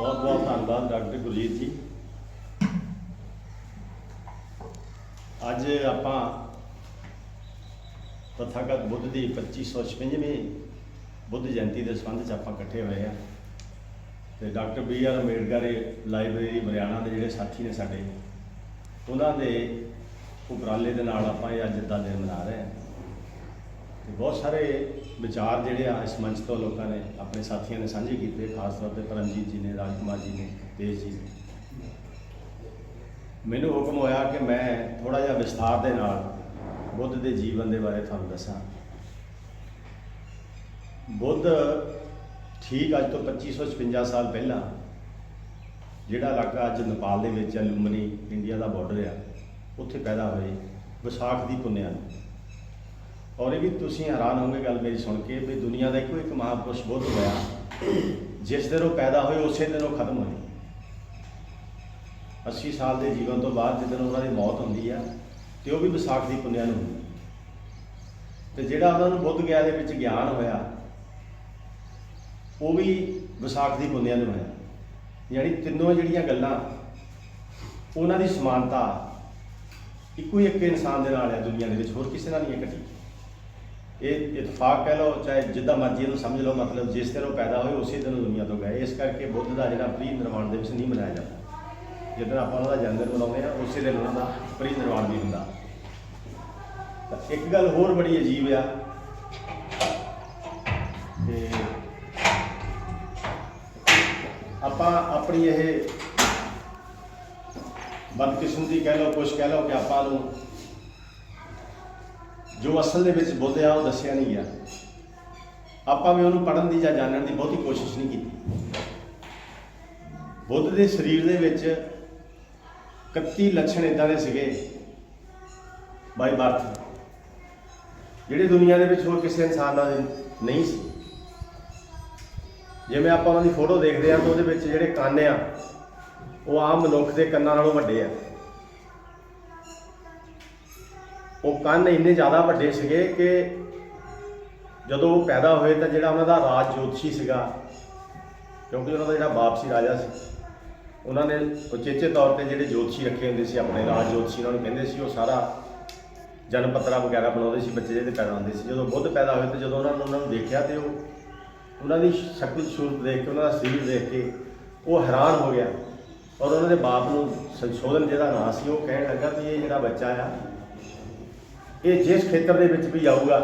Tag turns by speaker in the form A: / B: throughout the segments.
A: बहुत बहुत धन्यवाद डॉक्टर गुरजीत जी। अज आपां तथागत बुद्ध की 2556वीं बुद्ध जयंती के संबंध आपां इकट्ठे हुए हैं। तो डॉक्टर BR अंबेडकर लाइब्रेरी बरियाणा के जोड़े साथी ने साडे उन्होंने उपराले के नाल आपां अज दा दिन मना रहे हैं। तो बहुत सारे विचार जोड़े इस मंच तो लोगों ने अपने साथियों ने साझे किए, खास तौर पर परमजीत जी ने, राजकुमार जी ने, तेज जी ने। मैनू हुक्म होया कि मैं थोड़ा जिहा विस्तार के नाल बुद्ध के जीवन के बारे तुहानूं दसां। बुद्ध ठीक अज तो 2556 साल पहला जिहड़ा इलाका अज नेपाल दे विच लुंबनी इंडिया का बॉर्डर आ, उत्थे पैदा होए विसाख की पुन्निया नूं। और ये भी तुसीं हैरान होंगे गल मेरी सुन के भी दुनिया का एको एक महापुरुष बुद्ध होया जिस दिन वो पैदा होए उस दिन वो खत्म होए। 80 साल के जीवन तो बाद जिस दिन उन्होंने मौत होंदी है तो वह भी विसाख की पुन्निया नूं होंदी। तो जिहड़ा उन्होंने बुद्ध गया दे विच ज्ञान होया वो भी विसाख की पुन्निया नूं होया। यानी तीनों जिहड़ियां गल्लां उन्हां दी समानता इक्को ही एक इंसान दे नाल है दुनिया दे विच, होर किसी नाल नहीं घटी। ये इतफाक कह लो चाहे जिदा मर्जी इहनूं समझ लो, मतलब जिस दिन वो पैदा होए उस दिन दुनिया तो गए। इस करके बुद्ध का जिहड़ा परिनिर्वाण दिवस नहीं मनाया जाता। जिस दिन आपां उन्हां दा जन्मदिन मनाउने आ उस दिन उन्हां दा परिनिर्वाण भी हुंदा। तां एक गल होर बड़ी अजीब आ ते आपां अपनी ये बदकिस्मती कह लो, कुछ कह लो कि आपां नूं जो असल दे विच बुद्ध आ वो दस्सिया नहीं गया। आपां भी उन्होंने पढ़न की या जानने की बहुती कोशिश नहीं की। बुद्ध के शरीर दे विच 31 लक्षण इदां दे सीगे बाई बर्थ, जिहड़े दुनिया दे विच होर किसी इंसान नाल नहीं सी। जिवें आपां उन्हां दी फोटो देखदे हां तो उहदे विच जिहड़े कंन आ वो आम मनुख के कन्नां नालों वड्डे आ। वो कंन इन्ने ज़्यादा वड्डे सीगे कि जदों वो पैदा होए तो जिहड़ा उन्हां दा राज ज्योतिषी सीगा, क्योंकि उन्हां दा जिहड़ा बाप सी राजा सी, उन्होंने उचेचे तौर पर जिहड़े ज्योतिषी रखे होंदे सी अपने राज ज्योतिषी उन्होंने कहिंदे सी, वो सारा जन्म पत्रा वगैरह बनाउंदे सी बच्चे जिहदे पैदा होंदे सी। जदों बुद्ध पैदा होए तो जदों उन्होंने देखा तो उन्हां दी शक्ल सूरत देख के, उन्हां दा शरीर देख के वो हैरान हो गया। और उन्होंने बाप नूं संशोधन जिहदा नाम सी वो कहण लगा कि ये जिहड़ा बच्चा आ ये जिस खेतर दे विच भी जाऊगा,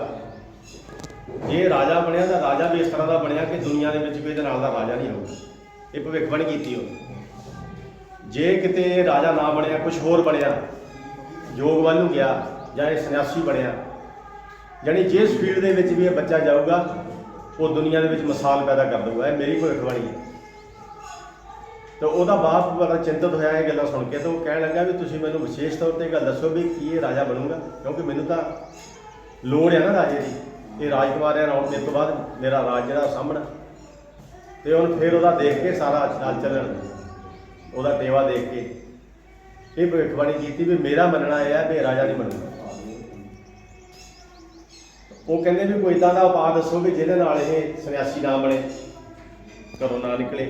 A: जे राजा बनया तो राजा भी इस तरह का बनया कि दुनिया के कोई इहदे नाल दा राजा नहीं होगा। ये भविष्यवाणी कीती हो। जे किते राजा ना बनया, कुछ होर बनया, योग वाल नूं गया जां सन्यासी बनया, यानी जिस फील्ड दे विच भी ये बच्चा जाऊगा वो दुनिया के मिसाल पैदा कर दूगा। ये मेरी भविष्यवाणी है। तो वह बाप बड़ा चिंतित होया ये गल्लां सुन के, तो वह कह लगा भी तुसीं मैनूं विशेष तौर पर गल दसो भी की ये राजा बनूंगा, क्योंकि मैनूं तां लोड़ है ना राजे की। ये राजकुमार है आउण मेरे तो बाद मेरा राज जिहड़ा सामना। तो हुण फिर वह देख के सारा चाल चलन वह टेवा देख के ये भविष्यवाणी की भी मेरा मनना यह है भी राजा नहीं बनूंगा। वो कहते भी कोई इदां दा उपाय दसो भी जिहदे नाल ये सन्यासी ना बने, घरों ना निकले।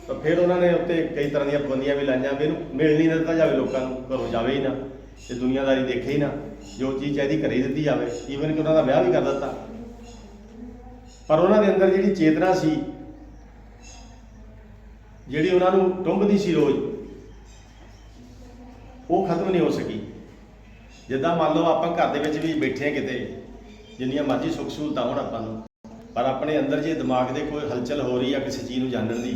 A: तो फिर उन्होंने उत्ते कई तरह दी पाबंदियां भी लाइया भी इहनूं मिल नहीं दिता जाए, लोगों को घरों जावे ही ना, तो दुनियादारी देखे ही ना, जो चीज़ चाहिए घरे दी जाए। ईवन कि उन्होंने विआह भी कर दिता। पर उन्होंने अंदर जिहड़ी चेतना सी, जिहड़ी उन्होंने टुंबदी सी रोज़, वो खत्म नहीं हो सकी। जिद्दां मान लो आपां घर दे विच भी बैठे किते जिन्नियां मर्जी सुख सहूलतां होण आपां नूं, पर अपने अंदर जे दिमाग दे कोई हलचल हो रही है किसी चीज़ नूं जानण दी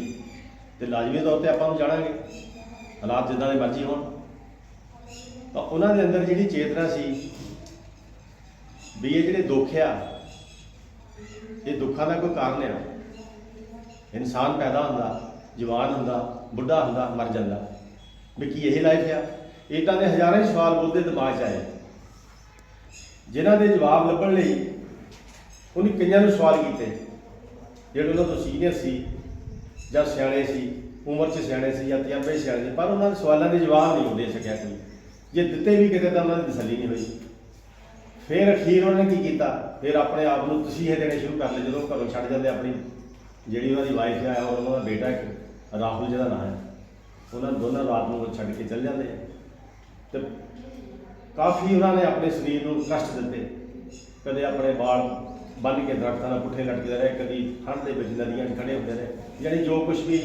A: तो लाजमी तौर पर आपां जाणांगे, हालात जिद्दां दे मर्जी होण। तो उन्होंने अंदर जिहड़ी चेतना सी भी ये जिहड़े दुख आ ये दुखों का कोई कारण आ। इंसान पैदा हुंदा, जवान हुंदा, बुढ़ा हुंदा, मर जांदा, भी की यही लाइफ आ। इदां दे हज़ारां ही सवाल बुद्ध दे दिमाग च आए, जिन्हां दे जवाब लभण लई उन्हें कईयां नूं सवाल कीते जिहड़े उन्हां तों सीनियर सी जां सियाणे सी, उम्र च सियाणे सी या तजर्बे सियाणे सी, पर उन्होंने सवालों के जवाब नहीं दे सकिया कोई। जे दिते भी किते तो उन्होंने तसल्ली नहीं हुई। फिर अखीर उन्होंने की किया, फिर अपने आप को तसीहे देने शुरू कर ले। जो घरों छड्ड जाते अपनी जी उन्होंने वाइफ है और उन्होंने बेटा एक ਰਾਹੁਲ ਜਿਹਦਾ ਨਾਂ ਹੈ, ਉਹਨਾਂ ਦੋਨਾਂ ਰਾਤ ਨੂੰ ਛੱਡ ਕੇ ਚੱਲ ਜਾਂਦੇ ਆ। ਤੇ ਕਾਫੀ ਉਹਨਾਂ ਨੇ ਆਪਣੇ ਸਰੀਰ ਨੂੰ ਕਸ਼ਟ ਦਿੱਤੇ, ਕਦੇ ਆਪਣੇ ਵਾਲ ਬੰਨ੍ਹ ਕੇ ਦਰਖਤਾਂ ਨਾਲ ਪੁੱਠੇ ਲਟਕਦੇ ਰਹੇ, ਕਦੀ ਠੰਡ ਦੇ ਵਿੱਚ ਨਦੀਆਂ 'ਚ ਖੜੇ ਹੁੰਦੇ ਰਹੇ, ਯਾਨੀ ਜੋ ਕੁਛ ਵੀ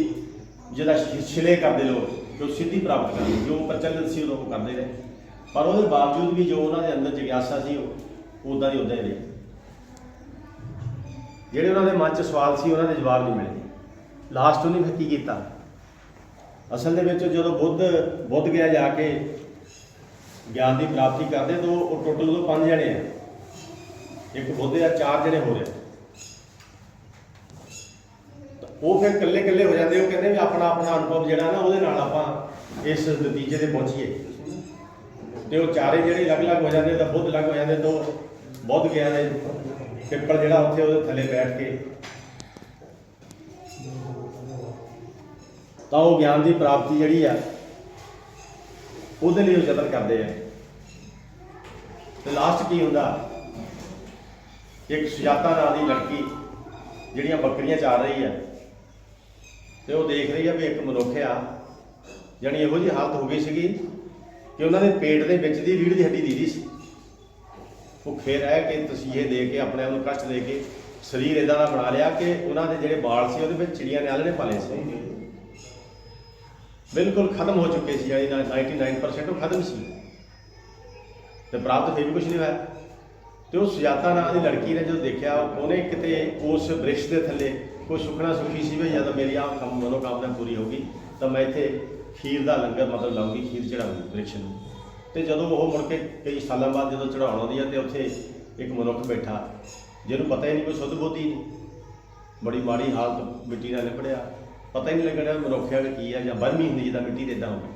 A: ਜਿਹਦਾ ਛਿਲੇ ਕਰਦੇ ਲੋਕ ਜੋ ਸਿੱਧੀ ਪ੍ਰਾਪਤ ਕਰਦੇ, ਜੋ ਪ੍ਰਚਲਿਤ ਸੀ ਉਦੋਂ ਉਹ ਕਰਦੇ ਰਹੇ। ਪਰ ਉਹਦੇ ਬਾਵਜੂਦ ਵੀ ਜੋ ਉਹਨਾਂ ਦੇ ਅੰਦਰ ਜਿਗਿਆਸਾ ਸੀ ਉਹ ਉੱਦਾਂ ਦੀ ਉੱਦਾਂ ਹੀ ਰਹੀ। ਜਿਹੜੇ ਉਹਨਾਂ ਦੇ ਮਨ 'ਚ ਸਵਾਲ ਸੀ ਉਹਨਾਂ ਦੇ ਜਵਾਬ ਨਹੀਂ ਮਿਲੇ। ਲਾਸਟ ਉਹਨੇ ਫਿਰ ਕੀ ਕੀਤਾ, ਅਸਲ ਦੇ ਵਿੱਚ ਜਦੋਂ ਬੁੱਧ ਗਿਆ ਜਾ ਕੇ ਗਿਆਨ ਦੀ ਪ੍ਰਾਪਤੀ ਕਰਦੇ ਤਾਂ ਉਹ ਟੋਟਲ ਉਦੋਂ 5 ਜਣੇ ਆ, ਇੱਕ ਬੁੱਧ ਆ, 4 ਜਣੇ ਹੋ ਰਹੇ। ਉਹ ਫਿਰ ਇਕੱਲੇ ਇਕੱਲੇ ਹੋ ਜਾਂਦੇ। ਉਹ ਕਹਿੰਦੇ ਵੀ ਆਪਣਾ ਆਪਣਾ ਅਨੁਭਵ ਜਿਹੜਾ ਨਾ ਉਹਦੇ ਨਾਲ ਆਪਾਂ ਇਸ ਨਤੀਜੇ ਤੇ ਪਹੁੰਚੀਏ। ਤੇ ਉਹ ਚਾਰੇ ਜਿਹੜੇ ਅਲੱਗ-ਅਲੱਗ ਹੋ ਜਾਂਦੇ ਤਾਂ ਬੁੱਧ ਅਲੱਗ ਹੋ ਜਾਂਦੇ। ਤਾਂ ਬੁੱਧ ਗਿਆ ਨੇ ਪਿੱਪਲ ਜਿਹੜਾ ਉੱਥੇ ਉਹਦੇ ਥੱਲੇ ਬੈਠ ਕੇ ਤਾਂ ਉਹ ਗਿਆਨ ਦੀ ਪ੍ਰਾਪਤੀ ਜਿਹੜੀ ਆ ਉਹਦੇ ਲਈ ਉਹ ਯਤਨ ਕਰਦੇ ਆ। ਤੇ ਲਾਸਟ ਕੀ ਹੁੰਦਾ, ਇੱਕ ਸੁਜਾਤਾ ਨਾਂ ਦੀ ਲੜਕੀ ਜਿਹੜੀਆਂ ਬੱਕਰੀਆਂ ਚਾਰ ਰਹੀ ਆ ਤੇ ਉਹ ਦੇਖ ਰਹੀ ਆ ਵੀ ਇੱਕ ਮਨੁੱਖ ਆ, ਜਾਣੀ ਇਹੋ ਜਿਹੀ ਹਾਲਤ ਹੋ ਗਈ ਸੀਗੀ ਕਿ ਉਹਨਾਂ ਦੇ ਪੇਟ ਦੇ ਵਿੱਚ ਦੀ ਰੀੜ੍ਹ ਦੀ ਹੱਡੀ ਦੀਦੀ ਸੀ। ਭੁੱਖੇ ਰਹਿ ਕੇ ਤਸੀਹੇ ਦੇ ਕੇ ਆਪਣੇ ਆਪ ਨੂੰ ਕਸ਼ਟ ਦੇ ਕੇ ਸਰੀਰ ਇੱਦਾਂ ਦਾ ਬਣਾ ਲਿਆ ਕਿ ਉਹਨਾਂ ਦੇ ਜਿਹੜੇ ਵਾਲ ਸੀ ਉਹਦੇ ਵਿੱਚ ਚਿੜੀਆਂ ਨੇ ਆਲ੍ਹਣੇ ਪਾ ਲਏ ਸੀ, ਬਿਲਕੁਲ ਖਤਮ ਹੋ ਚੁੱਕੇ ਸੀ, ਯਾਨੀ 99% ਉਹ ਖਤਮ ਸੀ। ਤੇ ਪ੍ਰਾਪਤ ਫਿਰ ਵੀ ਕੁਛ ਨਹੀਂ ਹੋਇਆ। ਤੇ ਉਹ ਸੁਜਾਤਾ ਨਾਂ ਦੀ ਲੜਕੀ ਨੇ ਜਦੋਂ ਦੇਖਿਆ, ਉਹਨੇ ਕਿਤੇ ਉਸ ਬ੍ਰਿਕਸ਼ ਦੇ ਥੱਲੇ ਕੋਈ ਸੁਖਣਾ ਸੁਖੀ ਸੀ ਵੀ ਜਦੋਂ ਮੇਰੀ ਆਹ ਮਨੋਕਾਮਨਾ ਪੂਰੀ ਹੋ ਗਈ ਤਾਂ ਮੈਂ ਇੱਥੇ ਖੀਰ ਦਾ ਲੰਗਰ ਮਤਲਬ ਲਾਉਂਗੀ, ਖੀਰ ਚੜਾਉਂਗੀ ਬ੍ਰਿਕਸ਼ ਨੂੰ। ਤੇ ਜਦੋਂ ਉਹ ਮੁੜ ਕੇ ਕਈ ਸਾਲਾਂ ਬਾਅਦ ਜਦੋਂ ਚੜਾਉਣ ਆਉਂਦੀ ਹੈ ਤੇ ਉੱਥੇ ਇੱਕ ਮਨੁੱਖ ਬੈਠਾ ਜਿਹਨੂੰ ਪਤਾ ਹੀ ਨਹੀਂ, ਕੋਈ ਸੁੱਧ ਬੋਧੀ ਨਹੀਂ, ਬੜੀ ਮਾੜੀ ਹਾਲਤ, ਮਿੱਟੀ ਨਾਲ ਲਿਪੜਿਆ, ਪਤਾ ਹੀ ਨਹੀਂ ਲੱਗਣਾ ਮਨੁੱਖ ਹੈ ਕੀ ਹੈ, ਜਾਂ ਬਰਮੀ ਹੁੰਦੀ ਜਿੱਦਾਂ ਮਿੱਟੀ ਦੇ ਇੱਦਾਂ ਹੁੰਦੀ।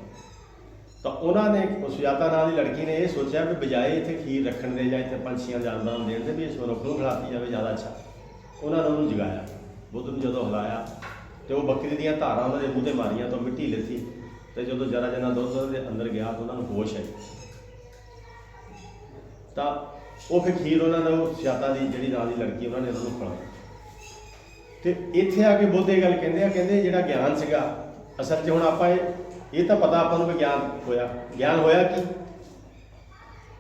A: ਤਾਂ ਉਹਨਾਂ ਨੇ ਸੁਜਾਤਾ ਨਾਂ ਦੀ ਲੜਕੀ ਨੇ ਇਹ ਸੋਚਿਆ ਵੀ ਬਜਾਏ ਇੱਥੇ ਖੀਰ ਰੱਖਣ ਦੇ ਜਾਂ ਇੱਥੇ ਪੰਛੀਆਂ ਜਾਨਵਰਾਂ ਨੂੰ ਦੇਣ ਦੇ ਵੀ ਇਸ ਮਨੁੱਖ ਨੂੰ ਖਿਲਾਤੀ ਜਾਵੇ, ਜ਼ਿਆਦਾ ਅੱਛਾ। ਉਹਨਾਂ ਨੇ ਉਹਨੂੰ ਜਗਾਇਆ। ਬੁੱਧ ਨੂੰ ਜਦੋਂ ਹਿਲਾਇਆ ਤੇ ਉਹ ਬੱਕਰੀ ਦੀਆਂ ਧਾਰਾਂ ਉਹਨਾਂ ਦੇ ਮੂੰਹ 'ਤੇ ਮਾਰੀਆਂ ਤਾਂ ਮਿੱਟੀ ਲਿੱਥੀ। ਤੇ ਜਦੋਂ ਜਰਾ ਜਿੰਨਾ ਦੁੱਧ ਦੇ ਅੰਦਰ ਗਿਆ ਤਾਂ ਉਹਨਾਂ ਨੂੰ ਹੋਸ਼ ਆਈ। ਤਾਂ ਉਹ ਫਿਰ ਖੀਰ ਉਹਨਾਂ ਨੇ ਉਹ ਸੁਜਾਤਾ ਦੀ ਜਿਹੜੀ ਨਾਂ ਦੀ ਲੜਕੀ ਉਹਨਾਂ ਨੇ ਉਹਨੂੰ ਖਿਲਾਈ। ਤੇ ਇੱਥੇ ਆ ਕੇ ਬੁੱਧ ਇਹ ਗੱਲ ਕਹਿੰਦੇ ਜਿਹੜਾ ਗਿਆਨ ਸੀਗਾ ਅਸਲ 'ਚ ਹੁਣ ਆਪਾਂ ਇਹ ਤਾਂ ਪਤਾ ਆਪਾਂ ਨੂੰ ਵੀ ਗਿਆਨ ਹੋਇਆ ਕੀ?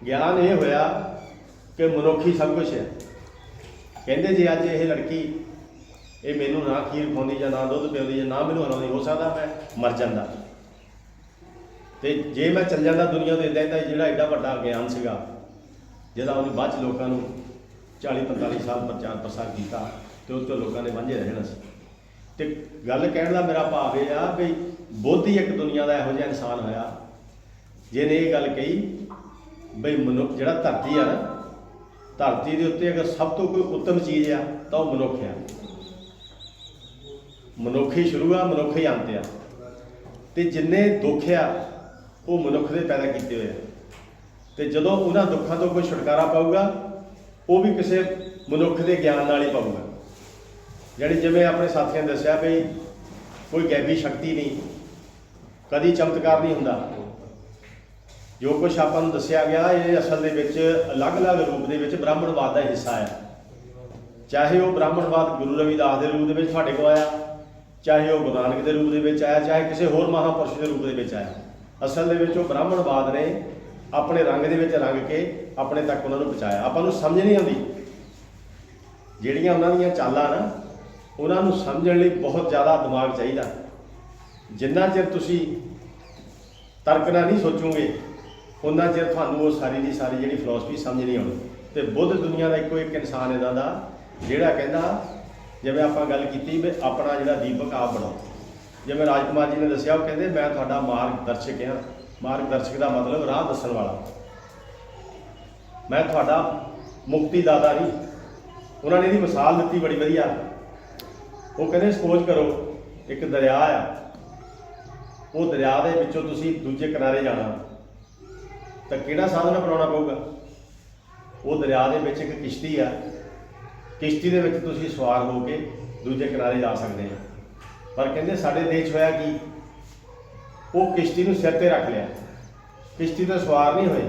A: ਗਿਆਨ ਇਹ ਹੋਇਆ ਕਿ ਮਨੁੱਖੀ ਸਭ ਕੁਛ ਹੈ। ਕਹਿੰਦੇ ਜੇ ਅੱਜ ਇਹ ਲੜਕੀ ਇਹ ਮੈਨੂੰ ਨਾ ਖੀਰ ਖਵਾਉਂਦੀ ਜਾਂ ਨਾ ਦੁੱਧ ਪਿਆਉਂਦੀ ਜਾਂ ਨਾ ਮੈਨੂੰ ਹਰਾਉਂਦੀ, ਹੋ ਸਕਦਾ ਮੈਂ ਮਰ ਜਾਂਦਾ। ਤੇ ਜੇ ਮੈਂ ਚੱਲ ਜਾਂਦਾ ਦੁਨੀਆ ਤੋਂ ਇੱਦਾਂ ਜਿਹੜਾ ਐਡਾ ਵੱਡਾ ਗਿਆਨ ਸੀਗਾ ਜਿਹਦਾ ਉਹਨੇ ਬਾਅਦ 'ਚ ਲੋਕਾਂ ਨੂੰ 40-45 ਸਾਲ ਪ੍ਰਚਾਰ ਪ੍ਰਸਾਰ ਕੀਤਾ ਤੇ ਉਹ ਤੋਂ ਲੋਕਾਂ ਨੇ ਵਾਂਝੇ ਰਹਿਣਾ ਸੀ। ਤੇ ਗੱਲ ਕਹਿਣ ਦਾ ਮੇਰਾ ਭਾਵ ਇਹ ਆ ਵੀ ਬੁੱਧ ਹੀ ਇੱਕ ਦੁਨੀਆ ਦਾ ਇਹੋ ਜਿਹਾ ਇਨਸਾਨ ਹੋਇਆ ਜਿਹਨੇ ਇਹ ਗੱਲ ਕਹੀ ਬਈ ਮਨੁੱਖ ਜਿਹੜਾ ਧਰਤੀ ਆ ਨਾ, ਧਰਤੀ ਦੇ ਉੱਤੇ ਅਗਰ ਸਭ ਤੋਂ ਕੋਈ ਉੱਤਮ ਚੀਜ਼ ਆ ਤਾਂ ਉਹ ਮਨੁੱਖ ਆ। ਮਨੁੱਖ ਹੀ ਸ਼ੁਰੂ ਆ, ਮਨੁੱਖ ਹੀ ਅੰਤ ਆ। ਤੇ ਜਿੰਨੇ ਦੁੱਖ ਆ ਉਹ ਮਨੁੱਖ ਦੇ ਪੈਦਾ ਕੀਤੇ ਹੋਏ ਆ। ਤੇ ਜਦੋਂ ਉਹਨਾਂ ਦੁੱਖਾਂ ਤੋਂ ਕੋਈ ਛੁਟਕਾਰਾ ਪਾਊਗਾ ਉਹ ਵੀ ਕਿਸੇ ਮਨੁੱਖ ਦੇ ਗਿਆਨ ਨਾਲ ਹੀ ਪਾਊਗਾ। ਜਿਹੜੀ ਜਿਵੇਂ ਆਪਣੇ ਸਾਥੀਆਂ ਨੇ ਦੱਸਿਆ ਵੀ ਕੋਈ ਗੈਬੀ ਸ਼ਕਤੀ ਨਹੀਂ, ਕਦੀ ਚਮਤਕਾਰ ਨਹੀਂ ਹੁੰਦਾ। ਜੋ ਕੁਛ ਆਪਾਂ ਨੂੰ ਦੱਸਿਆ ਗਿਆ ਇਹ ਅਸਲ ਦੇ ਵਿੱਚ ਅਲੱਗ-ਅਲੱਗ ਰੂਪ ਦੇ ਵਿੱਚ ਬ੍ਰਾਹਮਣਵਾਦ ਦਾ ਹਿੱਸਾ ਹੈ। ਚਾਹੇ ਉਹ ਬ੍ਰਾਹਮਣਵਾਦ ਗੁਰੂ ਰਵਿਦਾਸ ਦੇ ਰੂਪ ਦੇ ਵਿੱਚ ਤੁਹਾਡੇ ਕੋਲ ਆਇਆ, ਚਾਹੇ ਉਹ ਗੁਰੂ ਨਾਨਕ ਦੇ ਰੂਪ ਦੇ ਵਿੱਚ ਆਇਆ, ਚਾਹੇ ਕਿਸੇ ਹੋਰ ਮਹਾਂਪੁਰਸ਼ ਦੇ ਰੂਪ ਦੇ ਵਿੱਚ ਆਇਆ। ਅਸਲ ਦੇ ਵਿੱਚ ਉਹ ਬ੍ਰਾਹਮਣਵਾਦ ਨੇ ਆਪਣੇ ਰੰਗ ਦੇ ਵਿੱਚ ਰੰਗ ਕੇ ਆਪਣੇ ਤੱਕ ਉਹਨਾਂ ਨੂੰ ਪਹੁੰਚਾਇਆ। ਆਪਾਂ ਨੂੰ ਸਮਝ ਨਹੀਂ ਆਉਂਦੀ ਜਿਹੜੀਆਂ ਉਹਨਾਂ ਦੀਆਂ ਚਾਲਾਂ ਨਾ, ਉਹਨਾਂ ਨੂੰ ਸਮਝਣ ਲਈ ਬਹੁਤ ਜ਼ਿਆਦਾ ਦਿਮਾਗ ਚਾਹੀਦਾ। ਜਿੰਨਾ ਚਿਰ ਤੁਸੀਂ ਤਰਕ ਨਾਲ ਨਹੀਂ ਸੋਚੋਗੇ ਉਹਨਾਂ ਚਿਰ ਤੁਹਾਨੂੰ ਉਹ ਸਾਰੀ ਦੀ ਸਾਰੀ ਜਿਹੜੀ ਫਿਲਾਸਫੀ ਸਮਝ ਨਹੀਂ ਆਉਣੀ। ਤੇ ਬੁੱਧ ਦੁਨੀਆ ਦਾ ਇੱਕੋ ਇੱਕ ਇਨਸਾਨ ਇੱਦਾਂ ਦਾ ਜਿਹੜਾ ਕਹਿੰਦਾ, ਜਿਵੇਂ ਆਪਾਂ ਗੱਲ ਕੀਤੀ ਵੀ ਆਪਣਾ ਜਿਹੜਾ ਦੀਪਕ ਆਪ ਬਣਾਓ। ਜਿਵੇਂ ਰਾਜਕੁਮਾਰ ਜੀ ਨੇ ਦੱਸਿਆ, ਉਹ ਕਹਿੰਦੇ ਮੈਂ ਤੁਹਾਡਾ ਮਾਰਗ ਦਰਸ਼ਕ ਹਾਂ। ਮਾਰਗ ਦਰਸ਼ਕ ਦਾ ਮਤਲਬ ਰਾਹ ਦੱਸਣ ਵਾਲਾ। ਮੈਂ ਤੁਹਾਡਾ ਮੁਕਤੀ ਦਾਤਾ ਨਹੀਂ। ਉਹਨਾਂ ਨੇ ਇਹਦੀ ਮਿਸਾਲ ਦਿੱਤੀ ਬੜੀ ਵਧੀਆ। ਉਹ ਕਹਿੰਦੇ ਸਪੋਜ਼ ਕਰੋ ਇੱਕ ਦਰਿਆ ਆ, ਉਹ ਦਰਿਆ ਦੇ ਵਿੱਚੋਂ ਤੁਸੀਂ ਦੂਜੇ ਕਿਨਾਰੇ ਜਾਣਾ ਤਾਂ ਕਿਹੜਾ ਸਾਧਨ ਅਪਣਾਉਣਾ ਪਊਗਾ? ਉਹ ਦਰਿਆ ਦੇ ਵਿੱਚ ਇੱਕ ਕਿਸ਼ਤੀ ਆ, ਕਿਸ਼ਤੀ ਦੇ ਵਿੱਚ ਤੁਸੀਂ ਸਵਾਰ ਹੋ ਕੇ ਦੂਜੇ ਕਿਨਾਰੇ ਜਾ ਸਕਦੇ ਆ। ਪਰ ਕਹਿੰਦੇ ਸਾਡੇ ਦੇਸ਼ ਹੋਇਆ ਕੀ, ਉਹ ਕਿਸ਼ਤੀ ਨੂੰ ਸਿਰ ਤੇ ਰੱਖ ਲਿਆ, ਕਿਸ਼ਤੀ ਤੋਂ ਸਵਾਰ ਨਹੀਂ ਹੋਏ।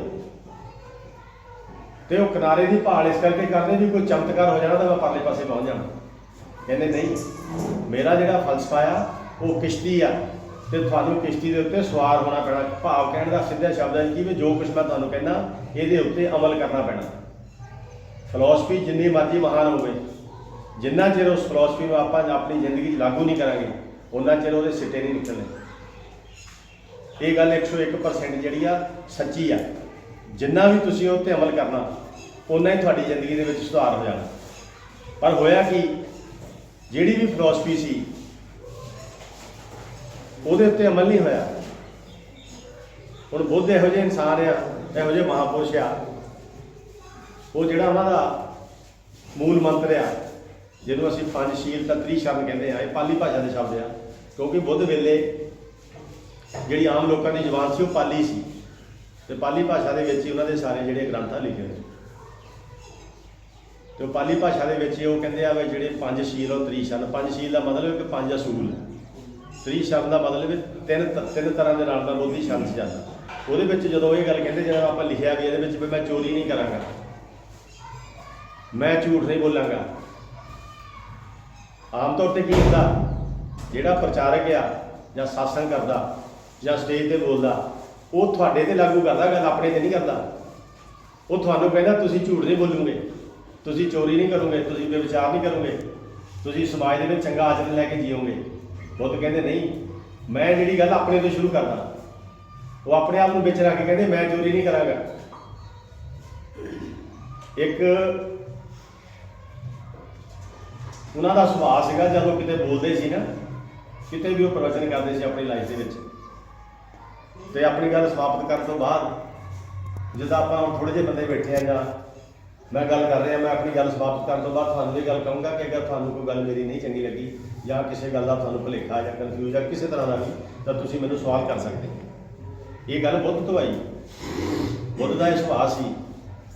A: ਤੇ ਉਹ ਕਿਨਾਰੇ ਦੀ ਭਾਲ ਇਸ ਕਰਕੇ ਕਰਦੇ ਵੀ ਕੋਈ ਚਮਤਕਾਰ ਹੋ ਜਾਣਾ ਤਾਂ ਮੈਂ ਪਰਲੇ ਪਾਸੇ ਪਹੁੰਚ ਜਾਣਾ। ਕਹਿੰਦੇ ਨਹੀਂ, ਮੇਰਾ ਜਿਹੜਾ ਫਲਸਫਾ ਆ ਉਹ ਕਿਸ਼ਤੀ ਆ ਤੇ ਤੁਹਾਨੂੰ ਕਿਸ਼ਤੀ ਦੇ ਉੱਤੇ ਸਵਾਰ ਹੋਣਾ ਪੈਣਾ। ਭਾਵ ਕਹਿਣ ਦਾ ਸਿੱਧਾ ਸ਼ਬਦ ਹੈ ਕਿ ਵੀ ਜੋ ਕੁਛ ਮੈਂ ਤੁਹਾਨੂੰ ਕਹਿੰਦਾ ਇਹਦੇ ਉੱਤੇ ਅਮਲ ਕਰਨਾ ਪੈਣਾ। ਫਿਲਾਸਫੀ ਜਿੰਨੀ ਮਰਜ਼ੀ ਮਹਾਨ ਹੋਵੇ, ਜਿੰਨਾ ਚਿਰ ਉਸ ਫਿਲਾਸਫੀ ਨੂੰ ਆਪਾਂ ਆਪਣੀ ਜ਼ਿੰਦਗੀ 'ਚ ਲਾਗੂ ਨਹੀਂ ਕਰਾਂਗੇ ਉਹਨਾਂ ਚਿਰ ਉਹਦੇ ਸਿੱਟੇ ਨਹੀਂ ਨਿਕਲਣੇ। ਇਹ ਗੱਲ 101% ਜਿਹੜੀ ਆ ਸੱਚੀ ਆ। ਜਿੰਨਾ ਵੀ ਤੁਸੀਂ ਉਹ 'ਤੇ ਅਮਲ ਕਰਨਾ ਓਨਾ ਹੀ ਤੁਹਾਡੀ ਜ਼ਿੰਦਗੀ ਦੇ ਵਿੱਚ ਸੁਧਾਰ ਹੋ ਜਾਣਾ। ਪਰ ਹੋਇਆ ਕਿ ਜਿਹੜੀ ਵੀ ਫਿਲਾਸਫੀ ਸੀ ਉਹਦੇ ਉੱਤੇ ਅਮਲ ਨਹੀਂ ਹੋਇਆ। ਹੁਣ ਬੁੱਧ ਇਹੋ ਜਿਹੇ ਇਨਸਾਨ ਆ, ਇਹੋ ਜਿਹੇ ਮਹਾਂਪੁਰਸ਼ ਆ, ਉਹ ਜਿਹੜਾ ਉਹਨਾਂ ਦਾ ਮੂਲ ਮੰਤਰ ਆ ਜਿਹਨੂੰ ਅਸੀਂ ਪੰਜਸ਼ੀਲ ਤਾਂ ਤ੍ਰਿਸ਼ਰਨ ਕਹਿੰਦੇ ਆ, ਇਹ ਪਾਲੀ ਭਾਸ਼ਾ ਦੇ ਸ਼ਬਦ ਆ। ਕਿਉਂਕਿ ਬੁੱਧ ਵੇਲੇ ਜਿਹੜੀ ਆਮ ਲੋਕਾਂ ਦੀ ਜ਼ੁਬਾਨ ਸੀ ਉਹ ਪਾਲੀ ਸੀ ਤੇ ਪਾਲੀ ਭਾਸ਼ਾ ਦੇ ਵਿੱਚ ਹੀ ਉਹਨਾਂ ਦੇ ਸਾਰੇ ਜਿਹੜੇ ਗ੍ਰੰਥ ਲਿਖੇ ਨੇ। ਤੇ ਉਹ ਪਾਲੀ ਭਾਸ਼ਾ ਦੇ ਵਿੱਚ ਉਹ ਕਹਿੰਦੇ ਆ ਵੀ ਜਿਹੜੇ ਪੰਜਸ਼ੀਲ ਔਰ ਤ੍ਰਿਸ਼ਰਨ, ਪੰਜਸ਼ੀਲ ਦਾ ਮਤਲਬ ਕਿ ਪੰਜ ਅਸੂਲ, ਤ੍ਰਿਸ਼ਰਨ ਦਾ ਮਤਲਬ ਤਿੰਨ ਤਰ੍ਹਾਂ ਦੇ ਨਾਲ ਦਾ ਬੋਧੀ ਸ਼ਰਨ 'ਚ ਜਾਂਦਾ। ਉਹਦੇ ਵਿੱਚ ਜਦੋਂ ਇਹ ਗੱਲ ਕਹਿੰਦੇ, ਜਦੋਂ ਆਪਾਂ ਲਿਖਿਆ ਵੀ ਇਹਦੇ ਵਿੱਚ ਵੀ ਮੈਂ ਚੋਰੀ ਨਹੀਂ ਕਰਾਂਗਾ, ਮੈਂ ਝੂਠ ਨਹੀਂ ਬੋਲਾਂਗਾ। ਆਮ ਤੌਰ 'ਤੇ ਕੀ ਹੁੰਦਾ, ਜਿਹੜਾ ਪ੍ਰਚਾਰਕ ਆ ਜਾਂ ਸਾਸਨ ਕਰਦਾ ਜਾਂ ਸਟੇਜ 'ਤੇ ਬੋਲਦਾ ਉਹ ਤੁਹਾਡੇ 'ਤੇ ਲਾਗੂ ਕਰਦਾ ਗੱਲ, ਆਪਣੇ 'ਤੇ ਨਹੀਂ ਕਰਦਾ। ਉਹ ਤੁਹਾਨੂੰ ਕਹਿੰਦਾ ਤੁਸੀਂ ਝੂਠ ਨਹੀਂ ਬੋਲੋਗੇ, ਤੁਸੀਂ ਚੋਰੀ ਨਹੀਂ ਕਰੋਗੇ, ਤੁਸੀਂ ਬੇਵਿਚਾਰ ਨਹੀਂ ਕਰੋਗੇ, ਤੁਸੀਂ ਸਮਾਜ ਦੇ ਵਿੱਚ ਚੰਗਾ ਆਚਰਣ ਲੈ ਕੇ ਜੀਓਗੇ। ਬੁੱਧ ਕਹਿੰਦੇ ਨਹੀਂ, ਮੈਂ ਜਿਹੜੀ ਗੱਲ ਆਪਣੇ ਤੋਂ ਸ਼ੁਰੂ ਕਰਦਾ। ਉਹ ਆਪਣੇ ਆਪ ਨੂੰ ਵਿੱਚ ਰੱਖ ਕੇ ਕਹਿੰਦੇ ਮੈਂ ਚੋਰੀ ਨਹੀਂ ਕਰਾਂਗਾ। ਇੱਕ ਉਹਨਾਂ ਦਾ ਸੁਭਾਅ ਸੀਗਾ, ਜਦੋਂ ਕਿਤੇ ਬੋਲਦੇ ਸੀ ਨਾ, ਕਿਤੇ ਵੀ ਉਹ ਪ੍ਰਵਚਨ ਕਰਦੇ ਸੀ ਆਪਣੀ ਲਾਈਫ ਦੇ ਵਿੱਚ, ਤੇ ਆਪਣੀ ਗੱਲ ਸਮਾਪਤ ਕਰਨ ਤੋਂ ਬਾਅਦ ਜਿੱਦਾਂ ਆਪਾਂ ਹੁਣ ਥੋੜ੍ਹੇ ਜਿਹੇ ਬੰਦੇ ਬੈਠੇ ਆ ਜਾਂ ਮੈਂ ਗੱਲ ਕਰ ਰਿਹਾ, ਮੈਂ ਆਪਣੀ ਗੱਲ ਸਮਾਪਤ ਕਰਨ ਤੋਂ ਬਾਅਦ ਤੁਹਾਨੂੰ ਇਹ ਗੱਲ ਕਹੂੰਗਾ ਕਿ ਅਗਰ ਤੁਹਾਨੂੰ ਕੋਈ ਗੱਲ ਮੇਰੀ ਨਹੀਂ ਚੰਗੀ ਲੱਗੀ ਜਾਂ ਕਿਸੇ ਗੱਲ ਦਾ ਤੁਹਾਨੂੰ ਭੁਲੇਖਾ ਜਾਂ ਕਨਫਿਊਜ਼ ਜਾਂ ਕਿਸੇ ਤਰ੍ਹਾਂ ਦਾ ਵੀ, ਤਾਂ ਤੁਸੀਂ ਮੈਨੂੰ ਸਵਾਲ ਕਰ ਸਕਦੇ ਹੋ। ਇਹ ਗੱਲ ਬੁੱਧ ਤੋਂ ਆਈ। ਬੁੱਧ ਦਾ ਇਹ ਸੁਭਾਅ ਸੀ